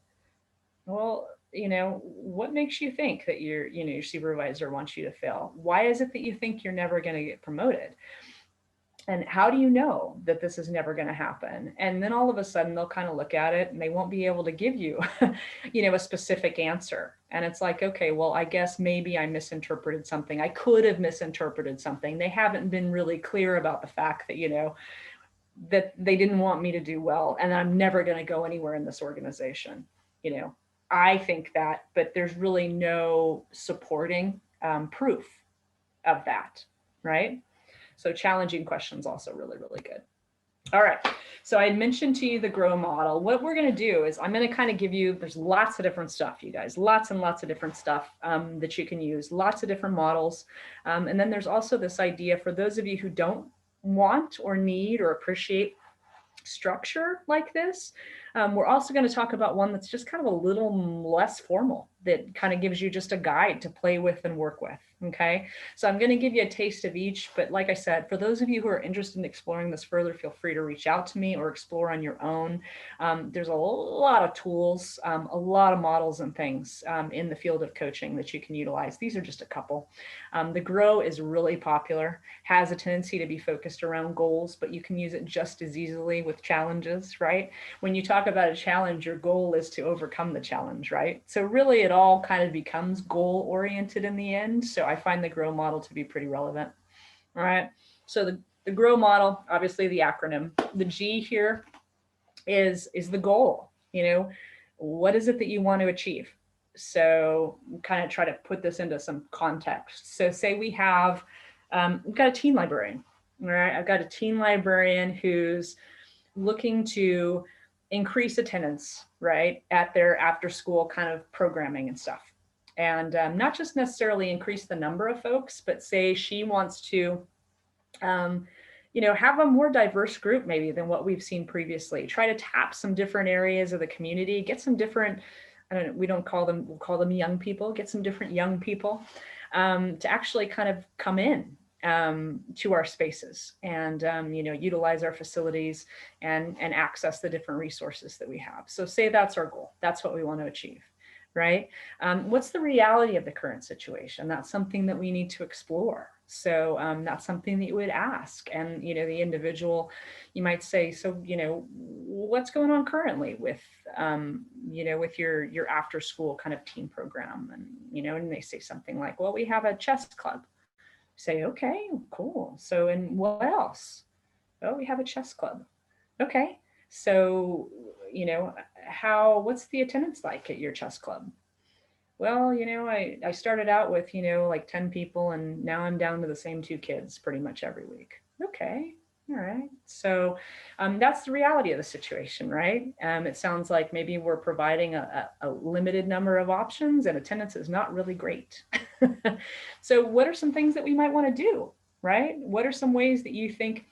Well, what makes you think that your supervisor wants you to fail? Why is it that you think you're never going to get promoted? And how do you know that this is never going to happen? And then all of a sudden they'll kind of look at it and they won't be able to give you, a specific answer. And it's like, okay, well, I guess maybe I misinterpreted something. I could have misinterpreted something. They haven't been really clear about the fact that, that they didn't want me to do well and I'm never going to go anywhere in this organization, I think that, but there's really no supporting proof of that, right? So challenging questions also really, really good. All right, so I mentioned to you the GROW model. What we're going to do is I'm going to kind of give you, there's lots of different stuff, you guys, lots and lots of different stuff that you can use, lots of different models. And then there's also this idea for those of you who don't want or need or appreciate structure like this. We're also going to talk about one that's just kind of a little less formal, that kind of gives you just a guide to play with and work with. Okay, so I'm going to give you a taste of each, but like I said, for those of you who are interested in exploring this further, feel free to reach out to me or explore on your own. There's a lot of tools, a lot of models and things in the field of coaching that you can utilize. These are just a couple. The GROW is really popular, has a tendency to be focused around goals, but you can use it just as easily with challenges, right? When you talk about a challenge, your goal is to overcome the challenge, right? So really it all kind of becomes goal oriented in the end. So I find the GROW model to be pretty relevant. All right. So the GROW model, obviously the acronym, the G here is the goal. What is it that you want to achieve? So kind of try to put this into some context. So say we've got a teen librarian, all right? I've got a teen librarian who's looking to increase attendance, right, at their after school kind of programming and stuff. And not just necessarily increase the number of folks, but say she wants to, have a more diverse group maybe than what we've seen previously. Try to tap some different areas of the community, get some different, I don't know, we'll call them young people, get some different young people to actually kind of come in to our spaces and, utilize our facilities and access the different resources that we have. So say that's our goal. That's what we want to achieve, right? What's the reality of the current situation? That's something that we need to explore. So that's something that you would ask. And, the individual, you might say, so, what's going on currently with, with your after school kind of teen program? And, and they say something like, well, we have a chess club. Say, okay, cool. So, and what else? Oh, we have a chess club. Okay. So, what's the attendance like at your chess club? Well, I started out with, like 10 people and now I'm down to the same 2 kids pretty much every week. Okay. All right. So that's the reality of the situation, right? It sounds like maybe we're providing a limited number of options and attendance is not really great. So what are some things that we might want to do, right? What are some ways that you think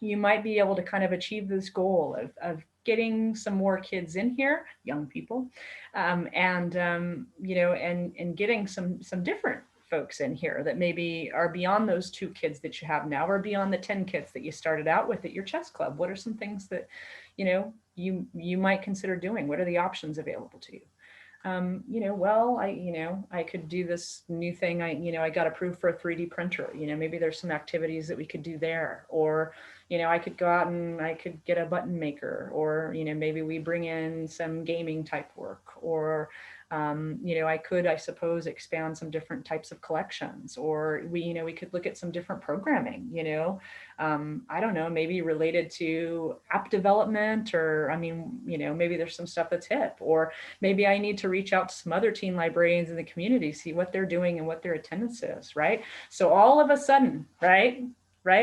you might be able to kind of achieve this goal of getting some more kids in here, young people, and getting some different folks in here that maybe are beyond those 2 kids that you have now or beyond the 10 kids that you started out with at your chess club. What are some things that, you might consider doing? What are the options available to you? I could do this new thing. I got approved for a 3D printer. Maybe there's some activities that we could do there, or, I could go out and I could get a button maker, or, maybe we bring in some gaming type work, or, I could, I suppose, expand some different types of collections, or we could look at some different programming, I don't know, maybe related to app development, or, maybe there's some stuff that's hip, or maybe I need to reach out to some other teen librarians in the community, see what they're doing and what their attendance is, right? So all of a sudden, right?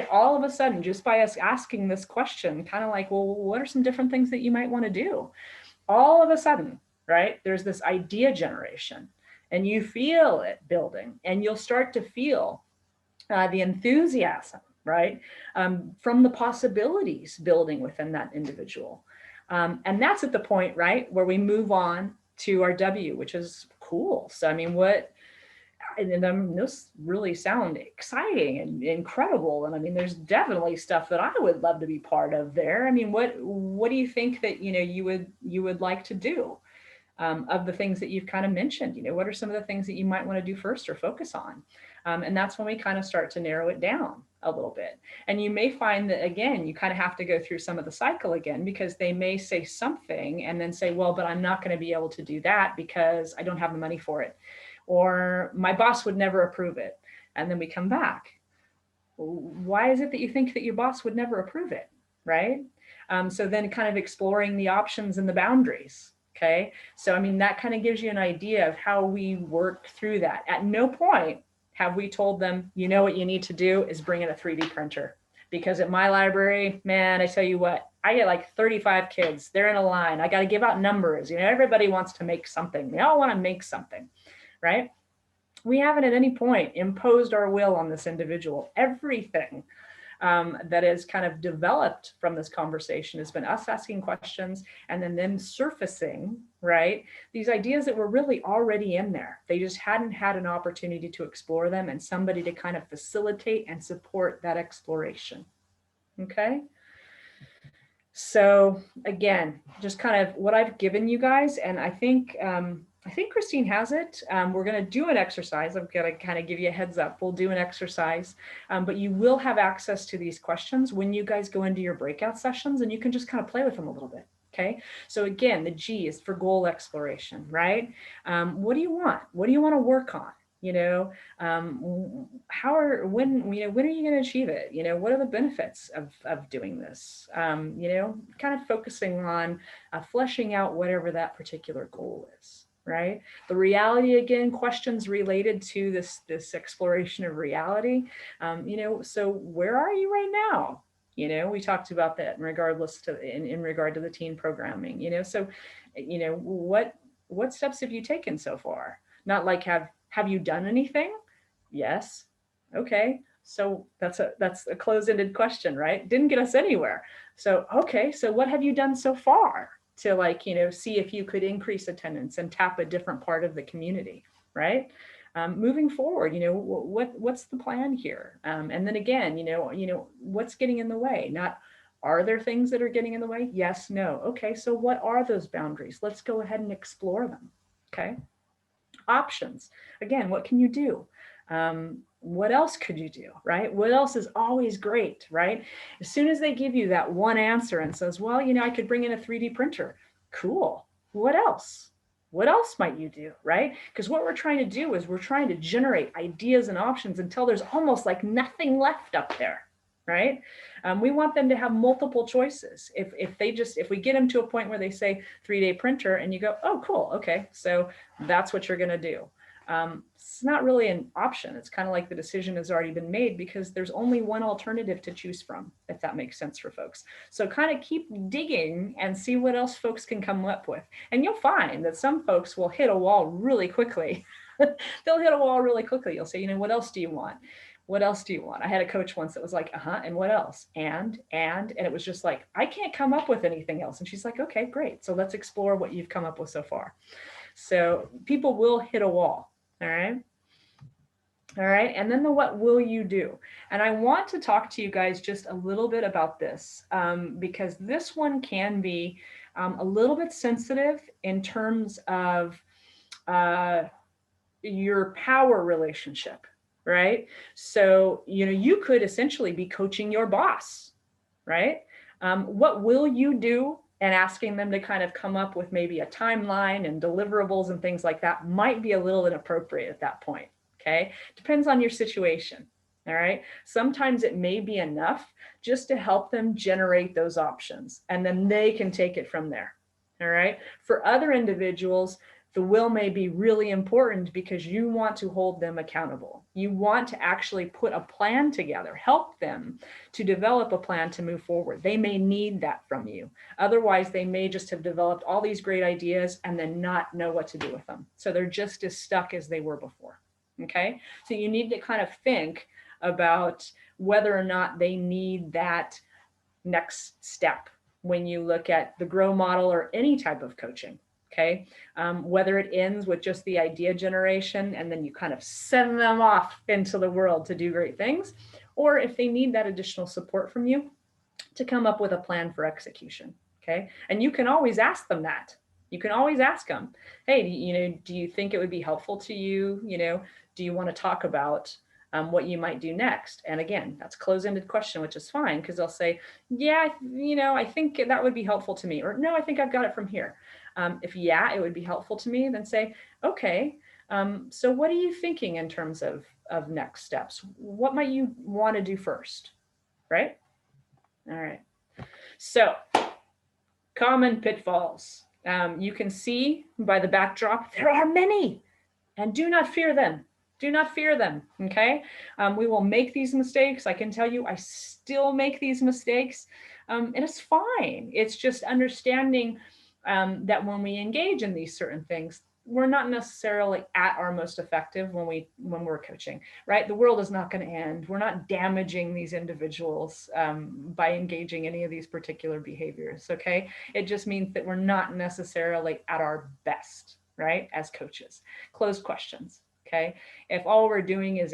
All of a sudden, just by us asking this question, kind of like, well, what are some different things that you might want to do? All of a sudden, right? There's this idea generation and you feel it building and you'll start to feel the enthusiasm, right? From the possibilities building within that individual. And that's at the point, right, where we move on to our W, which is cool. So, and those really sound exciting and incredible. And there's definitely stuff that I would love to be part of there. What do you think that, you would like to do? Of the things that you've kind of mentioned, what are some of the things that you might want to do first or focus on? And that's when we kind of start to narrow it down a little bit. And you may find that, again, you kind of have to go through some of the cycle again, because they may say something and then say, well, but I'm not going to be able to do that because I don't have the money for it, or my boss would never approve it. And then we come back. Why is it that you think that your boss would never approve it, right? So then kind of exploring the options and the boundaries. Okay, so that kind of gives you an idea of how we work through that. At no point have we told them, what you need to do is bring in a 3D printer. Because at my library, man, I tell you what, I get like 35 kids. They're in a line. I got to give out numbers. Everybody wants to make something. They all want to make something, right? We haven't at any point imposed our will on this individual. Everything that is kind of developed from this conversation has been us asking questions and then them surfacing, right? These ideas that were really already in there. They just hadn't had an opportunity to explore them and somebody to kind of facilitate and support that exploration. Okay. So again, just kind of what I've given you guys, and I think Christine has it. We're going to do an exercise. I'm going to kind of give you a heads up. We'll do an exercise, but you will have access to these questions when you guys go into your breakout sessions, and you can just kind of play with them a little bit. Okay. So again, the G is for goal exploration, right? What do you want? What do you want to work on? When are you going to achieve it? What are the benefits of doing this? Kind of focusing on fleshing out whatever that particular goal is, right? The reality, again, questions related to this exploration of reality. So where are you right now? We talked about that in regard to the teen programming, so, what steps have you taken so far? Not like have you done anything? Yes. Okay. So that's a closed-ended question, right? Didn't get us anywhere. So, okay, so what have you done so far to, like, you know, see if you could increase attendance and tap a different part of the community, right? Moving forward, you know, what's the plan here? And then again, you know, what's getting in the way? Not, are there things that are getting in the way? Yes, no. Okay, so what are those boundaries? Let's go ahead and explore them. Okay. Options. Again, what can you do? What else could you do, right? What else is always great, right? As soon as they give you that one answer and says, well, you know, I could bring in a 3D printer. Cool. What else? What else might you do, right? Because what we're trying to do is we're trying to generate ideas and options until there's almost like nothing left up there, right? We want them to have multiple choices. If we get them to a point where they say 3D printer and you go, oh, cool, okay, so that's what you're going to do. It's not really an option. It's kind of like the decision has already been made because there's only one alternative to choose from, if that makes sense for folks. So kind of keep digging and see what else folks can come up with. And you'll find that some folks will hit a wall really quickly. They'll hit a wall really quickly. You'll say, you know, what else do you want? What else do you want? I had a coach once that was like, and what else? And it was just like, I can't come up with anything else. And she's like, okay, great. So let's explore what you've come up with so far. So people will hit a wall. All right. All right. And then what will you do? And I want to talk to you guys just a little bit about this because this one can be a little bit sensitive in terms of your power relationship. Right? So, you know, you could essentially be coaching your boss, right? What will you do? And asking them to kind of come up with maybe a timeline and deliverables and things like that might be a little inappropriate at that point, okay? Depends on your situation, all right? Sometimes it may be enough just to help them generate those options, and then they can take it from there, all right? For other individuals, the will may be really important because you want to hold them accountable. You want to actually put a plan together, help them to develop a plan to move forward. They may need that from you. Otherwise, they may just have developed all these great ideas and then not know what to do with them. So they're just as stuck as they were before, okay? So you need to kind of think about whether or not they need that next step when you look at the GROW model or any type of coaching. Okay, whether it ends with just the idea generation and then you kind of send them off into the world to do great things, or if they need that additional support from you to come up with a plan for execution. Okay, and you can always ask them that. You can always ask them, hey, you know, do you think it would be helpful to you? You know, do you want to talk about what you might do next? And again, that's a closed-ended question, which is fine because they'll say, yeah, you know, I think that would be helpful to me, or no, I think I've got it from here. If yeah, it would be helpful to me, then say, okay, so what are you thinking in terms of next steps? What might you want to do first, right? All right. So common pitfalls. You can see by the backdrop, there are many, and do not fear them. Do not fear them, okay? We will make these mistakes. I can tell you, I still make these mistakes, and it's fine. It's just understanding that when we engage in these certain things, we're not necessarily at our most effective when we're coaching, right? The world is not going to end. We're not damaging these individuals by engaging any of these particular behaviors, okay? It just means that we're not necessarily at our best, right? As coaches. Closed questions, okay? If all we're doing is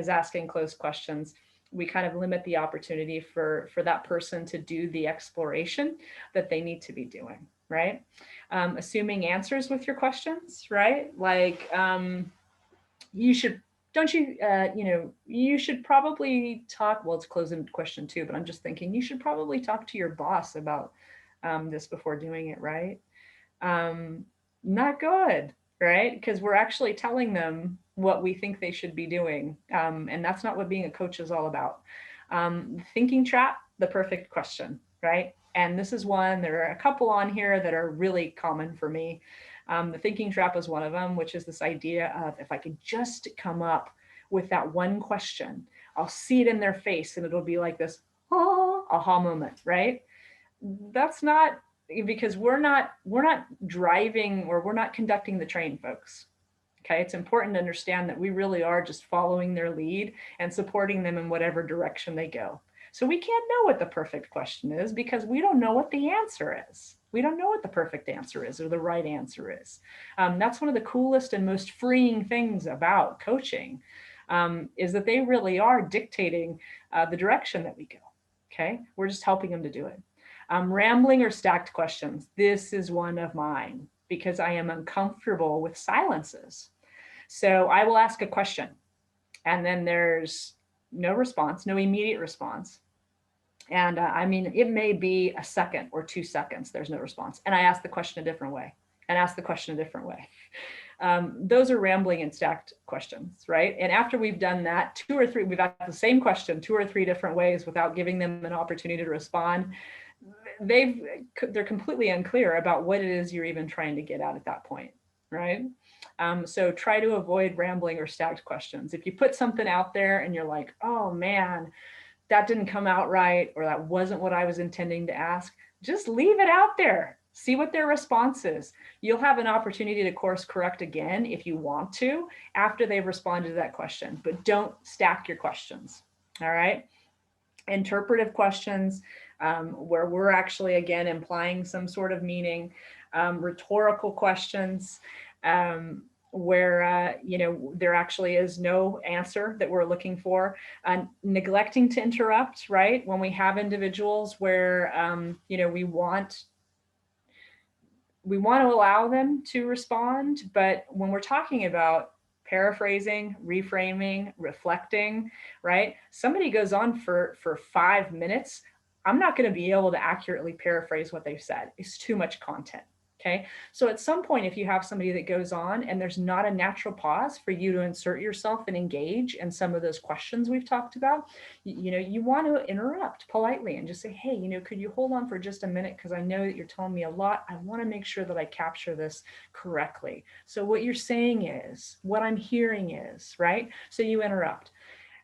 asking closed questions, we kind of limit the opportunity for that person to do the exploration that they need to be doing. Right? Assuming answers with your questions, right? Like you should, don't you, you know, you should probably talk, well, it's closing question too, but I'm just thinking you should probably talk to your boss about this before doing it, right? Not good, right? Because we're actually telling them what we think they should be doing. And that's not what being a coach is all about. Thinking trap, the perfect question, right? And this is one, there are a couple on here that are really common for me. The thinking trap is one of them, which is this idea of if I could just come up with that one question, I'll see it in their face and it'll be like this aha moment, right? That's not, because we're not driving or we're not conducting the train, folks. Okay, it's important to understand that we really are just following their lead and supporting them in whatever direction they go. So we can't know what the perfect question is because we don't know what the answer is. We don't know what the perfect answer is or the right answer is. That's one of the coolest and most freeing things about coaching, is that they really are dictating the direction that we go. Okay, we're just helping them to do it. Rambling or stacked questions. This is one of mine because I am uncomfortable with silences. So I will ask a question and then there's no response, no immediate response. And I mean, it may be a second or 2 seconds, there's no response. And I ask the question a different way and ask the question a different way. Those are rambling and stacked questions, right? And after we've done that, 2 or 3, we've asked the same question 2 or 3 different ways without giving them an opportunity to respond. They're completely unclear about what it is you're even trying to get at that point, right? So try to avoid rambling or stacked questions. If you put something out there and you're like, oh man, that didn't come out right, or that wasn't what I was intending to ask, just leave it out there. See what their response is. You'll have an opportunity to course correct again if you want to after they've responded to that question, but don't stack your questions. All right. Interpretive questions, where we're actually, again, implying some sort of meaning. Rhetorical questions, where there actually is no answer that we're looking for. Neglecting to interrupt, right? When we have individuals where we want to allow them to respond, but when we're talking about paraphrasing, reframing, reflecting, right? Somebody goes on for 5 minutes. I'm not going to be able to accurately paraphrase what they've said. It's too much content. Okay. So at some point, if you have somebody that goes on and there's not a natural pause for you to insert yourself and engage in some of those questions we've talked about, you want to interrupt politely and just say, hey, could you hold on for just a minute? Because I know that you're telling me a lot. I want to make sure that I capture this correctly. So what you're saying is, what I'm hearing is, right? So you interrupt.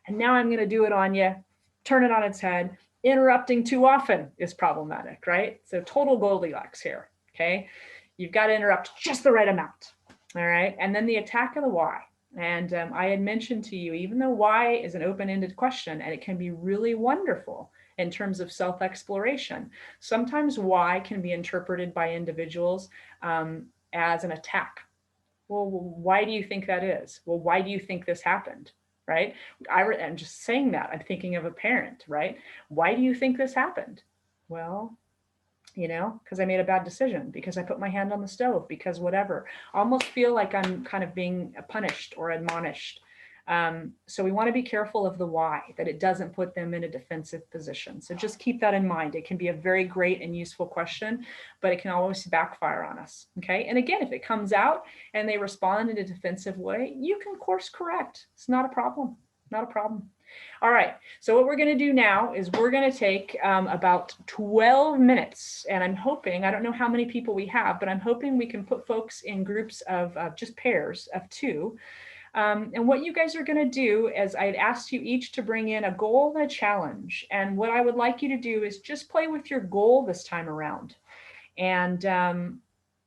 And now I'm going to do it on you, turn it on its head. Interrupting too often is problematic, right? So total Goldilocks here. Okay, you've got to interrupt just the right amount. All right, and then the attack of the why. And I had mentioned to you, even though why is an open-ended question and it can be really wonderful in terms of self-exploration, sometimes why can be interpreted by individuals as an attack. Well, why do you think that is? Well, why do you think this happened? Right? I'm just saying that. I'm thinking of a parent, right? Why do you think this happened? Well, because I made a bad decision, because I put my hand on the stove, because whatever. I almost feel like I'm kind of being punished or admonished. So we want to be careful of the why, that it doesn't put them in a defensive position. So just keep that in mind. It can be a very great and useful question, but it can always backfire on us. Okay. And again, if it comes out and they respond in a defensive way, you can course correct. It's not a problem. Not a problem. All right, so what we're going to do now is we're going to take about 12 minutes, and I'm hoping, I don't know how many people we have, but I'm hoping we can put folks in groups of just pairs of 2. And what you guys are going to do is I'd asked you each to bring in a goal and a challenge. And what I would like you to do is just play with your goal this time around. And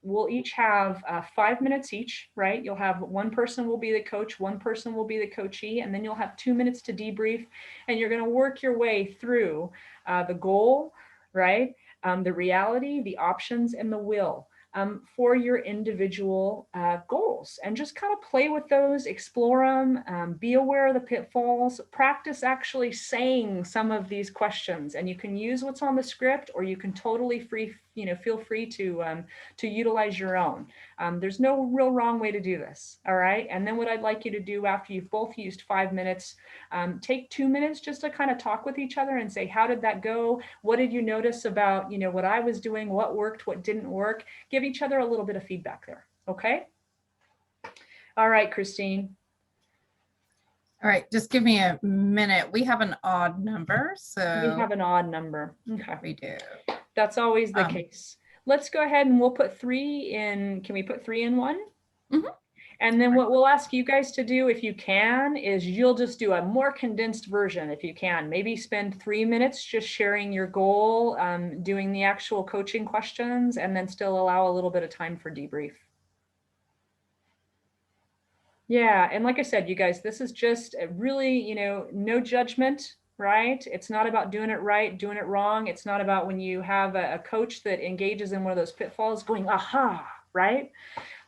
we'll each have 5 minutes each, right? You'll have one person will be the coach, one person will be the coachee, and then you'll have 2 minutes to debrief. And you're going to work your way through the goal, right? The reality, the options, and the will. For your individual goals, and just kind of play with those, explore them, be aware of the pitfalls, practice actually saying some of these questions, and you can use what's on the script, or you can totally feel free to utilize your own. There's no real wrong way to do this. All right. And then what I'd like you to do after you've both used 5 minutes, take 2 minutes just to kind of talk with each other and say, how did that go? What did you notice about, what I was doing? What worked? What didn't work? Give each other a little bit of feedback there. Okay. All right, Christine. All right, just give me a minute. We have an odd number, so We have an odd number. Okay. we do. That's always the case. Let's go ahead and we'll put 3 in. Can we put 3 in 1? Mm-hmm. And then what we'll ask you guys to do, if you can, is you'll just do a more condensed version if you can. Maybe spend 3 minutes just sharing your goal, doing the actual coaching questions, and then still allow a little bit of time for debrief. Yeah, and like I said, you guys, this is just a really, no judgment, right? It's not about doing it right, doing it wrong. It's not about when you have a coach that engages in one of those pitfalls going, aha, right?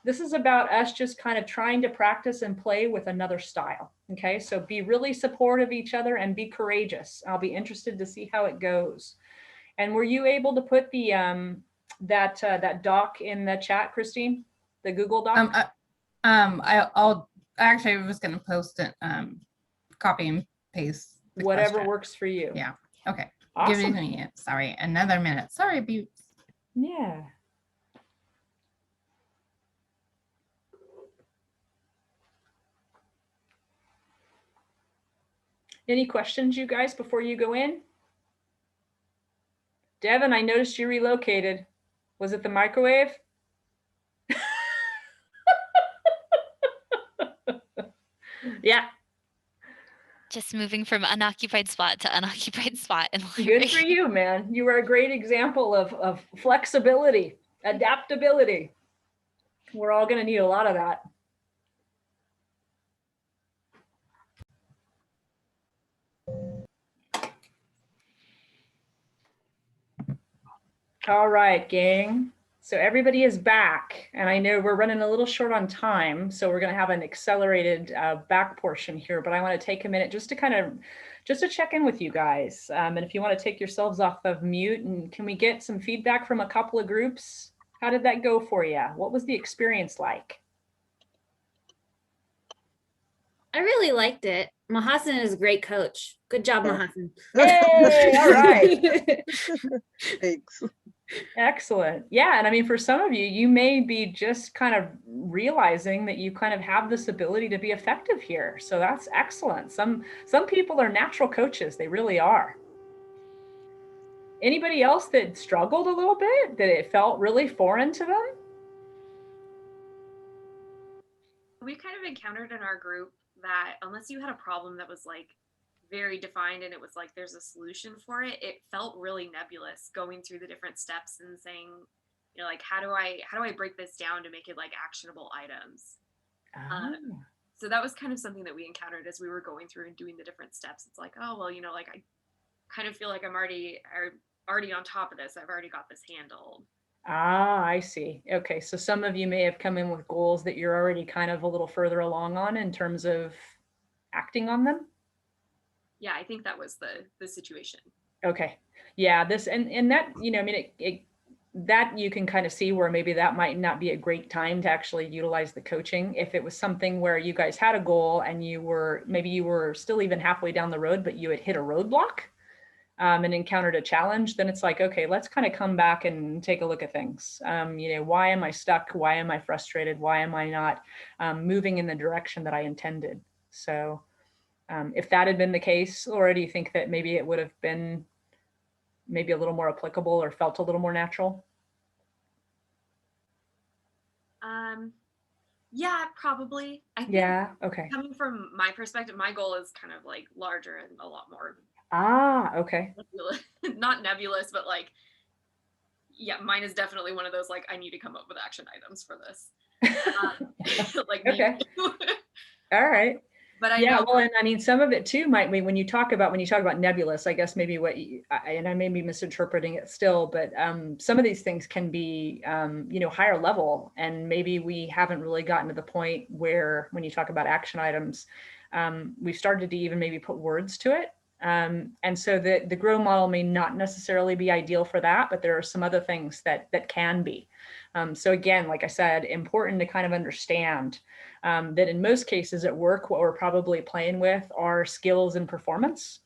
This is about us just kind of trying to practice and play with another style. Okay, so be really supportive of each other and be courageous. I'll be interested to see how it goes. And were you able to put the that doc in the chat, Christine? The Google doc? I'll actually, I was going to post it, copy and paste the Whatever question. works for you. Yeah. Okay. Awesome. Give it a minute. Sorry, another minute. Sorry, Buttes. Yeah. Any questions, you guys, before you go in? Devin, I noticed you relocated. Was it the microwave? Yeah. Just moving from unoccupied spot to unoccupied spot. In Good for you, man. You are a great example of flexibility, adaptability. We're all going to need a lot of that. All right, gang. So everybody is back, and I know we're running a little short on time, so we're going to have an accelerated back portion here, but I want to take a minute just to check in with you guys. And if you want to take yourselves off of mute, and can we get some feedback from a couple of groups? How did that go for you? What was the experience like? I really liked it. Mahasan is a great coach. Good job, Mahasan. Hey, all right. Thanks. Excellent. Yeah. And I mean, for some of you, you may be just kind of realizing that you kind of have this ability to be effective here. So that's excellent. Some people are natural coaches. They really are. Anybody else that struggled a little bit, that it felt really foreign to them? We kind of encountered in our group that unless you had a problem that was like very defined and it was like there's a solution for it, it felt really nebulous going through the different steps and saying, like, how do I break this down to make it like actionable items? So that was kind of something that we encountered as we were going through and doing the different steps. It's like, oh well, like I kind of feel like I'm already on top of this. I've already got this handled. I see. Okay, so some of you may have come in with goals that you're already kind of a little further along on in terms of acting on them. Yeah, I think that was the situation. Okay. Yeah, this and that, I mean, that you can kind of see where maybe that might not be a great time to actually utilize the coaching. If it was something where you guys had a goal and you were still even halfway down the road, but you had hit a roadblock and encountered a challenge, then it's like, okay, let's kind of come back and take a look at things. Why am I stuck? Why am I frustrated? Why am I not moving in the direction that I intended? So if that had been the case, Laura, do you think that maybe it would have been maybe a little more applicable or felt a little more natural? Yeah, probably. I think okay. Coming from my perspective, my goal is kind of like larger and a lot more. Okay. Not nebulous, but like, yeah, mine is definitely one of those, like, I need to come up with action items for this. Like, okay. All right. But I know, well, and I mean, some of it too might be when you talk about nebulous, I guess maybe and I may be misinterpreting it still, but some of these things can be, higher level, and maybe we haven't really gotten to the point where when you talk about action items, we've started to even maybe put words to it. And so the GROW model may not necessarily be ideal for that, but there are some other things that can be. So again, like I said, important to kind of understand that in most cases at work, what we're probably playing with are skills and performance.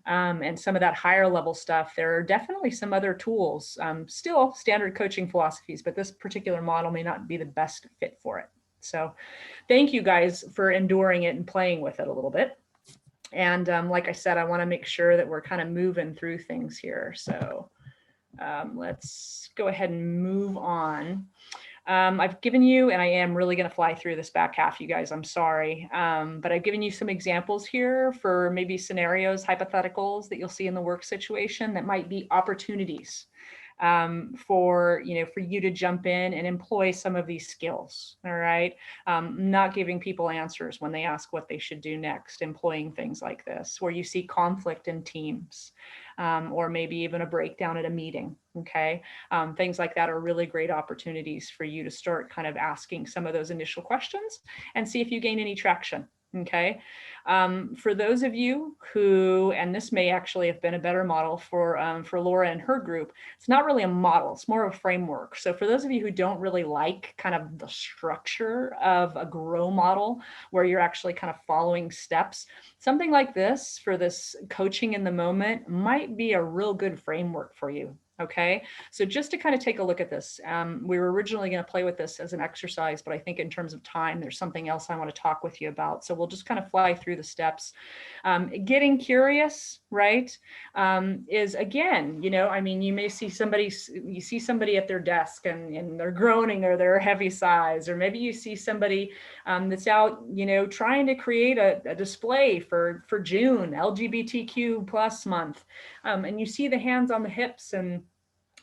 And some of that higher level stuff, there are definitely some other tools, still standard coaching philosophies, but this particular model may not be the best fit for it. So thank you guys for enduring it and playing with it a little bit. And like I said, I want to make sure that we're kind of moving through things here. So let's go ahead and move on. I've given you, and I am really going to fly through this back half, you guys, I'm sorry. But I've given you some examples here for maybe scenarios, hypotheticals that you'll see in the work situation that might be opportunities for you to jump in and employ some of these skills. All right. Not giving people answers when they ask what they should do next, employing things like this, where you see conflict in teams, or maybe even a breakdown at a meeting. Okay. Things like that are really great opportunities for you to start kind of asking some of those initial questions and see if you gain any traction. Okay. For those of you who, and this may actually have been a better model for Laura and her group, it's not really a model, it's more of a framework. So for those of you who don't really like kind of the structure of a grow model where you're actually kind of following steps, something like this for this coaching in the moment might be a real good framework for you. Okay, so just to kind of take a look at this, we were originally going to play with this as an exercise, but I think in terms of time, there's something else I want to talk with you about. So we'll just kind of fly through the steps. Getting curious, right, is again, I mean, you may see somebody at their desk and they're groaning or they're heavy sighs, or maybe you see somebody that's out, trying to create a display for June, LGBTQ plus month, and you see the hands on the hips and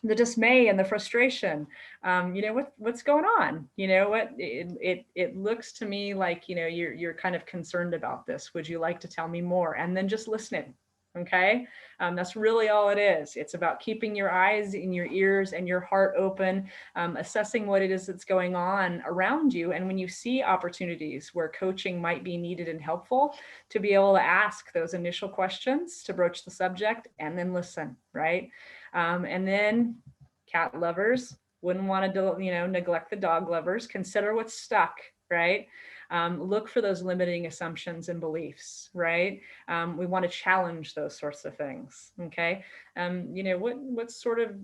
the dismay and the frustration. What's going on? It looks to me like, you're kind of concerned about this. Would you like to tell me more? And then just listening. Okay. That's really all it is. It's about keeping your eyes and your ears and your heart open, assessing what it is that's going on around you. And when you see opportunities where coaching might be needed and helpful, to be able to ask those initial questions, to broach the subject, and then listen, right? And then cat lovers wouldn't want to, neglect the dog lovers. Consider what's stuck, right? Look for those limiting assumptions and beliefs, right? We want to challenge those sorts of things. Okay. What sort of,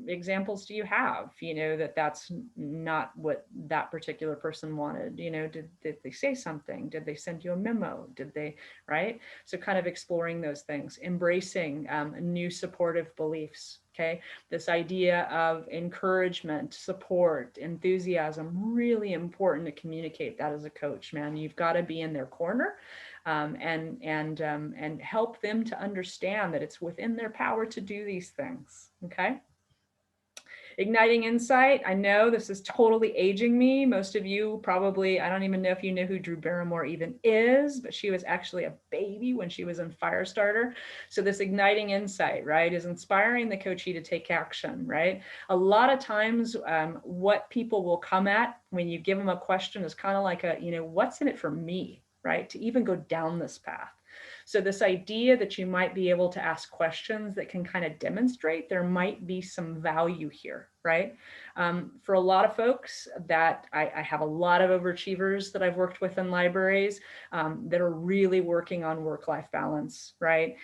examples do you have, that's not what that particular person wanted? Did they say something? Did they send you a memo? Did they, right? So kind of exploring those things, embracing new supportive beliefs. Okay, this idea of encouragement, support, enthusiasm, really important to communicate that as a coach, man. You've got to be in their corner, and help them to understand that it's within their power to do these things. Okay. Igniting insight. I know this is totally aging me. Most of you probably, I don't even know if you know who Drew Barrymore even is, but she was actually a baby when she was in Firestarter. So this igniting insight, right, is inspiring the coachee to take action, right? A lot of times what people will come at when you give them a question is kind of like what's in it for me, right? To even go down this path. So this idea that you might be able to ask questions that can kind of demonstrate there might be some value here, right? For a lot of folks that I have a lot of overachievers that I've worked with in libraries that are really working on work-life balance, right?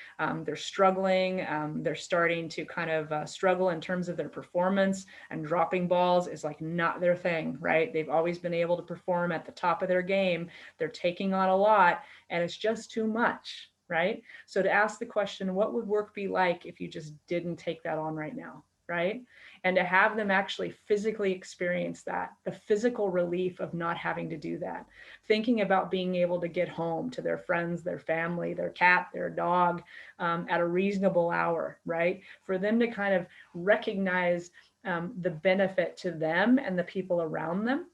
They're struggling. They're starting to kind of struggle in terms of their performance, and dropping balls is like not their thing, right? They've always been able to perform at the top of their game. They're taking on a lot and it's just too much, right? So to ask the question, what would work be like if you just didn't take that on right now, right? And to have them actually physically experience that, the physical relief of not having to do that, thinking about being able to get home to their friends, their family, their cat, their dog at a reasonable hour, right? For them to kind of recognize the benefit to them and the people around them,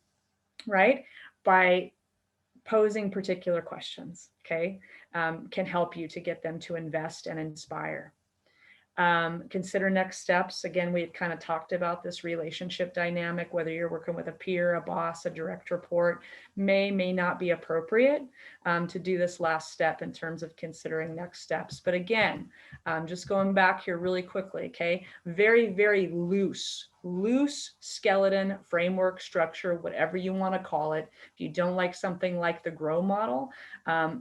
right? By posing particular questions, okay, can help you to get them to invest and inspire. Consider next steps. Again, we had kind of talked about this relationship dynamic, whether you're working with a peer, a boss, a direct report, may not be appropriate to do this last step in terms of considering next steps. But again, just going back here really quickly, okay, very, very loose skeleton, framework, structure, whatever you want to call it. If you don't like something like the GROW model,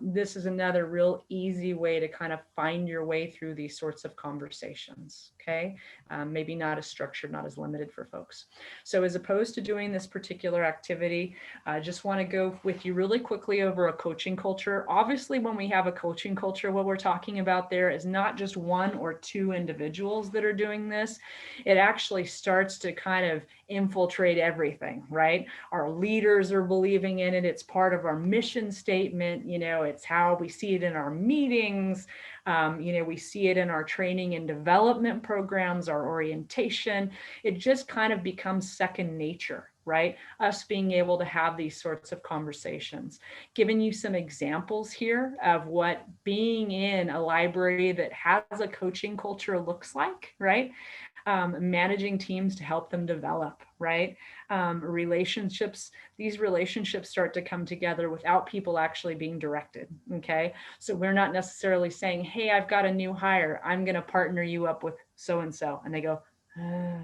this is another real easy way to kind of find your way through these sorts of conversations, okay? Maybe not as structured, not as limited for folks. So as opposed to doing this particular activity, I just want to go with you really quickly over a coaching culture. Obviously, when we have a coaching culture, what we're talking about there is not just one or two individuals that are doing this. It actually starts to kind of infiltrate everything, right? Our leaders are believing in it. It's part of our mission statement. It's how we see it in our meetings. We see it in our training and development programs, our orientation. It just kind of becomes second nature, right? Us being able to have these sorts of conversations. Giving you some examples here of what being in a library that has a coaching culture looks like, right? Managing teams to help them develop, right? Relationships, these relationships start to come together without people actually being directed, okay? So we're not necessarily saying, hey, I've got a new hire, I'm gonna partner you up with so-and-so. And they go, ah.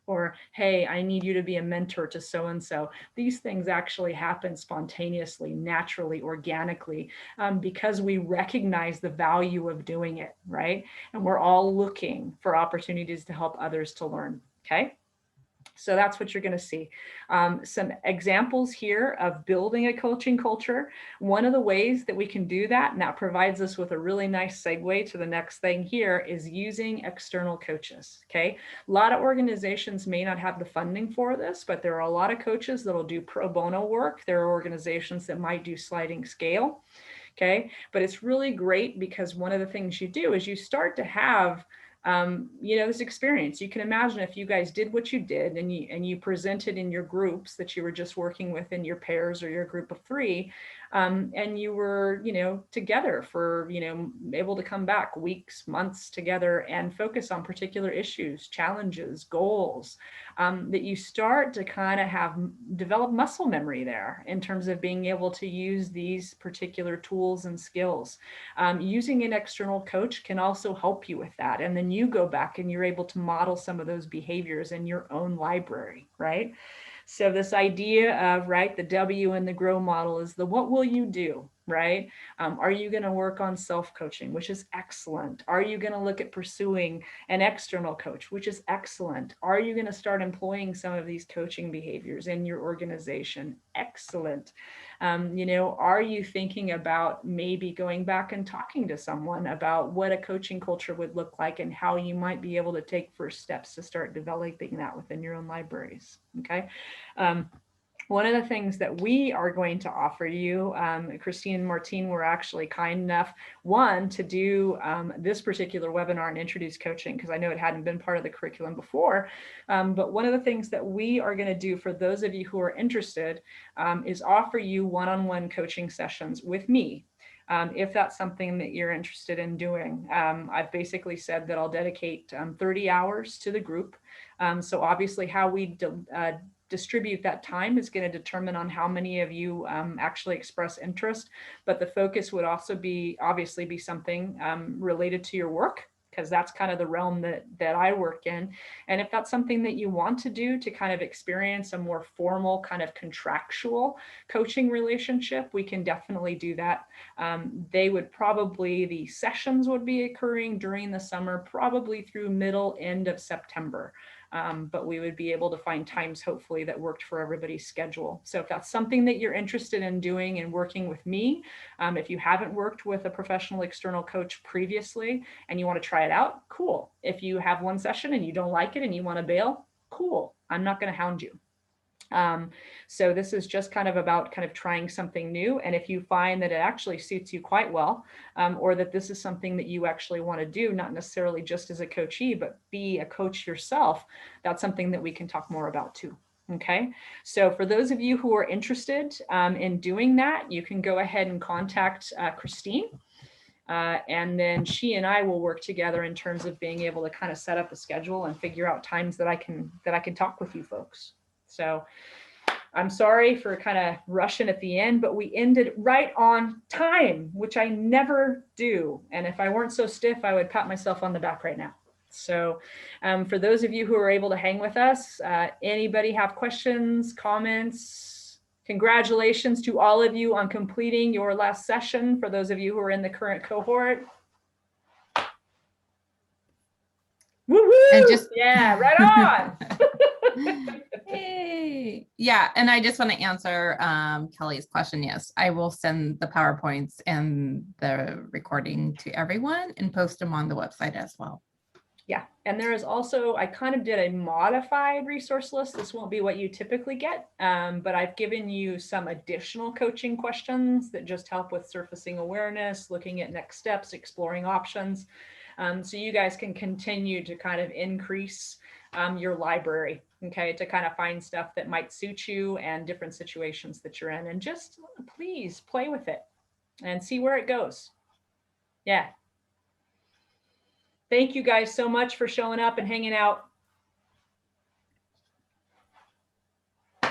Or, hey, I need you to be a mentor to so-and-so. These things actually happen spontaneously, naturally, organically, because we recognize the value of doing it, right? And we're all looking for opportunities to help others to learn, okay? So that's what you're going to see. Some examples here of building a coaching culture. One of the ways that we can do that, and that provides us with a really nice segue to the next thing here, is using external coaches, okay? A lot of organizations may not have the funding for this, but there are a lot of coaches that'll do pro bono work. There are organizations that might do sliding scale, okay? But it's really great because one of the things you do is you start to have this experience. You can imagine if you guys did what you did and you presented in your groups that you were just working with in your pairs or your group of 3, and you were, together for, able to come back weeks, months together and focus on particular issues, challenges, goals, that you start to kind of develop muscle memory there in terms of being able to use these particular tools and skills. Using an external coach can also help you with that. And then you go back and you're able to model some of those behaviors in your own library, right? So this idea of, right, the W in the GROW model is the what will you do, right? Are you going to work on self-coaching, which is excellent? Are you going to look at pursuing an external coach, which is excellent? Are you going to start employing some of these coaching behaviors in your organization? Excellent. Are you thinking about maybe going back and talking to someone about what a coaching culture would look like and how you might be able to take first steps to start developing that within your own libraries? Okay. One of the things that we are going to offer you, Christine and Martine were actually kind enough, one, to do this particular webinar and introduce coaching, because I know it hadn't been part of the curriculum before. But one of the things that we are going to do for those of you who are interested is offer you one-on-one coaching sessions with me. If that's something that you're interested in doing. I've basically said that I'll dedicate 30 hours to the group. So obviously how we distribute that time is going to determine on how many of you actually express interest, but the focus would also be obviously be something related to your work, because that's kind of the realm that I work in. And if that's something that you want to do to kind of experience a more formal kind of contractual coaching relationship, we can definitely do that. The sessions would be occurring during the summer, probably through end of September. But we would be able to find times hopefully that worked for everybody's schedule. So if that's something that you're interested in doing and working with me, if you haven't worked with a professional external coach previously and you want to try it out, cool. If you have one session and you don't like it and you want to bail, cool. I'm not going to hound you. So this is just kind of about kind of trying something new. And if you find that it actually suits you quite well, or that this is something that you actually want to do, not necessarily just as a coachee, but be a coach yourself, that's something that we can talk more about too. Okay, so for those of you who are interested in doing that, you can go ahead and contact Christine. And then she and I will work together in terms of being able to kind of set up a schedule and figure out times that I can talk with you folks. So I'm sorry for kind of rushing at the end, but we ended right on time, which I never do. And if I weren't so stiff, I would pat myself on the back right now. So for those of you who are able to hang with us, anybody have questions, comments? Congratulations to all of you on completing your last session. For those of you who are in the current cohort. Woo-hoo! And just yeah, right on. Hey, yeah, and I just want to answer Kelly's question. Yes, I will send the PowerPoints and the recording to everyone and post them on the website as well. Yeah, and there is also, I kind of did a modified resource list. This won't be what you typically get, but I've given you some additional coaching questions that just help with surfacing awareness, looking at next steps, exploring options. So you guys can continue to kind of increase your library, okay, to kind of find stuff that might suit you and different situations that you're in. And just please play with it and see where it goes. Yeah. Thank you guys so much for showing up and hanging out.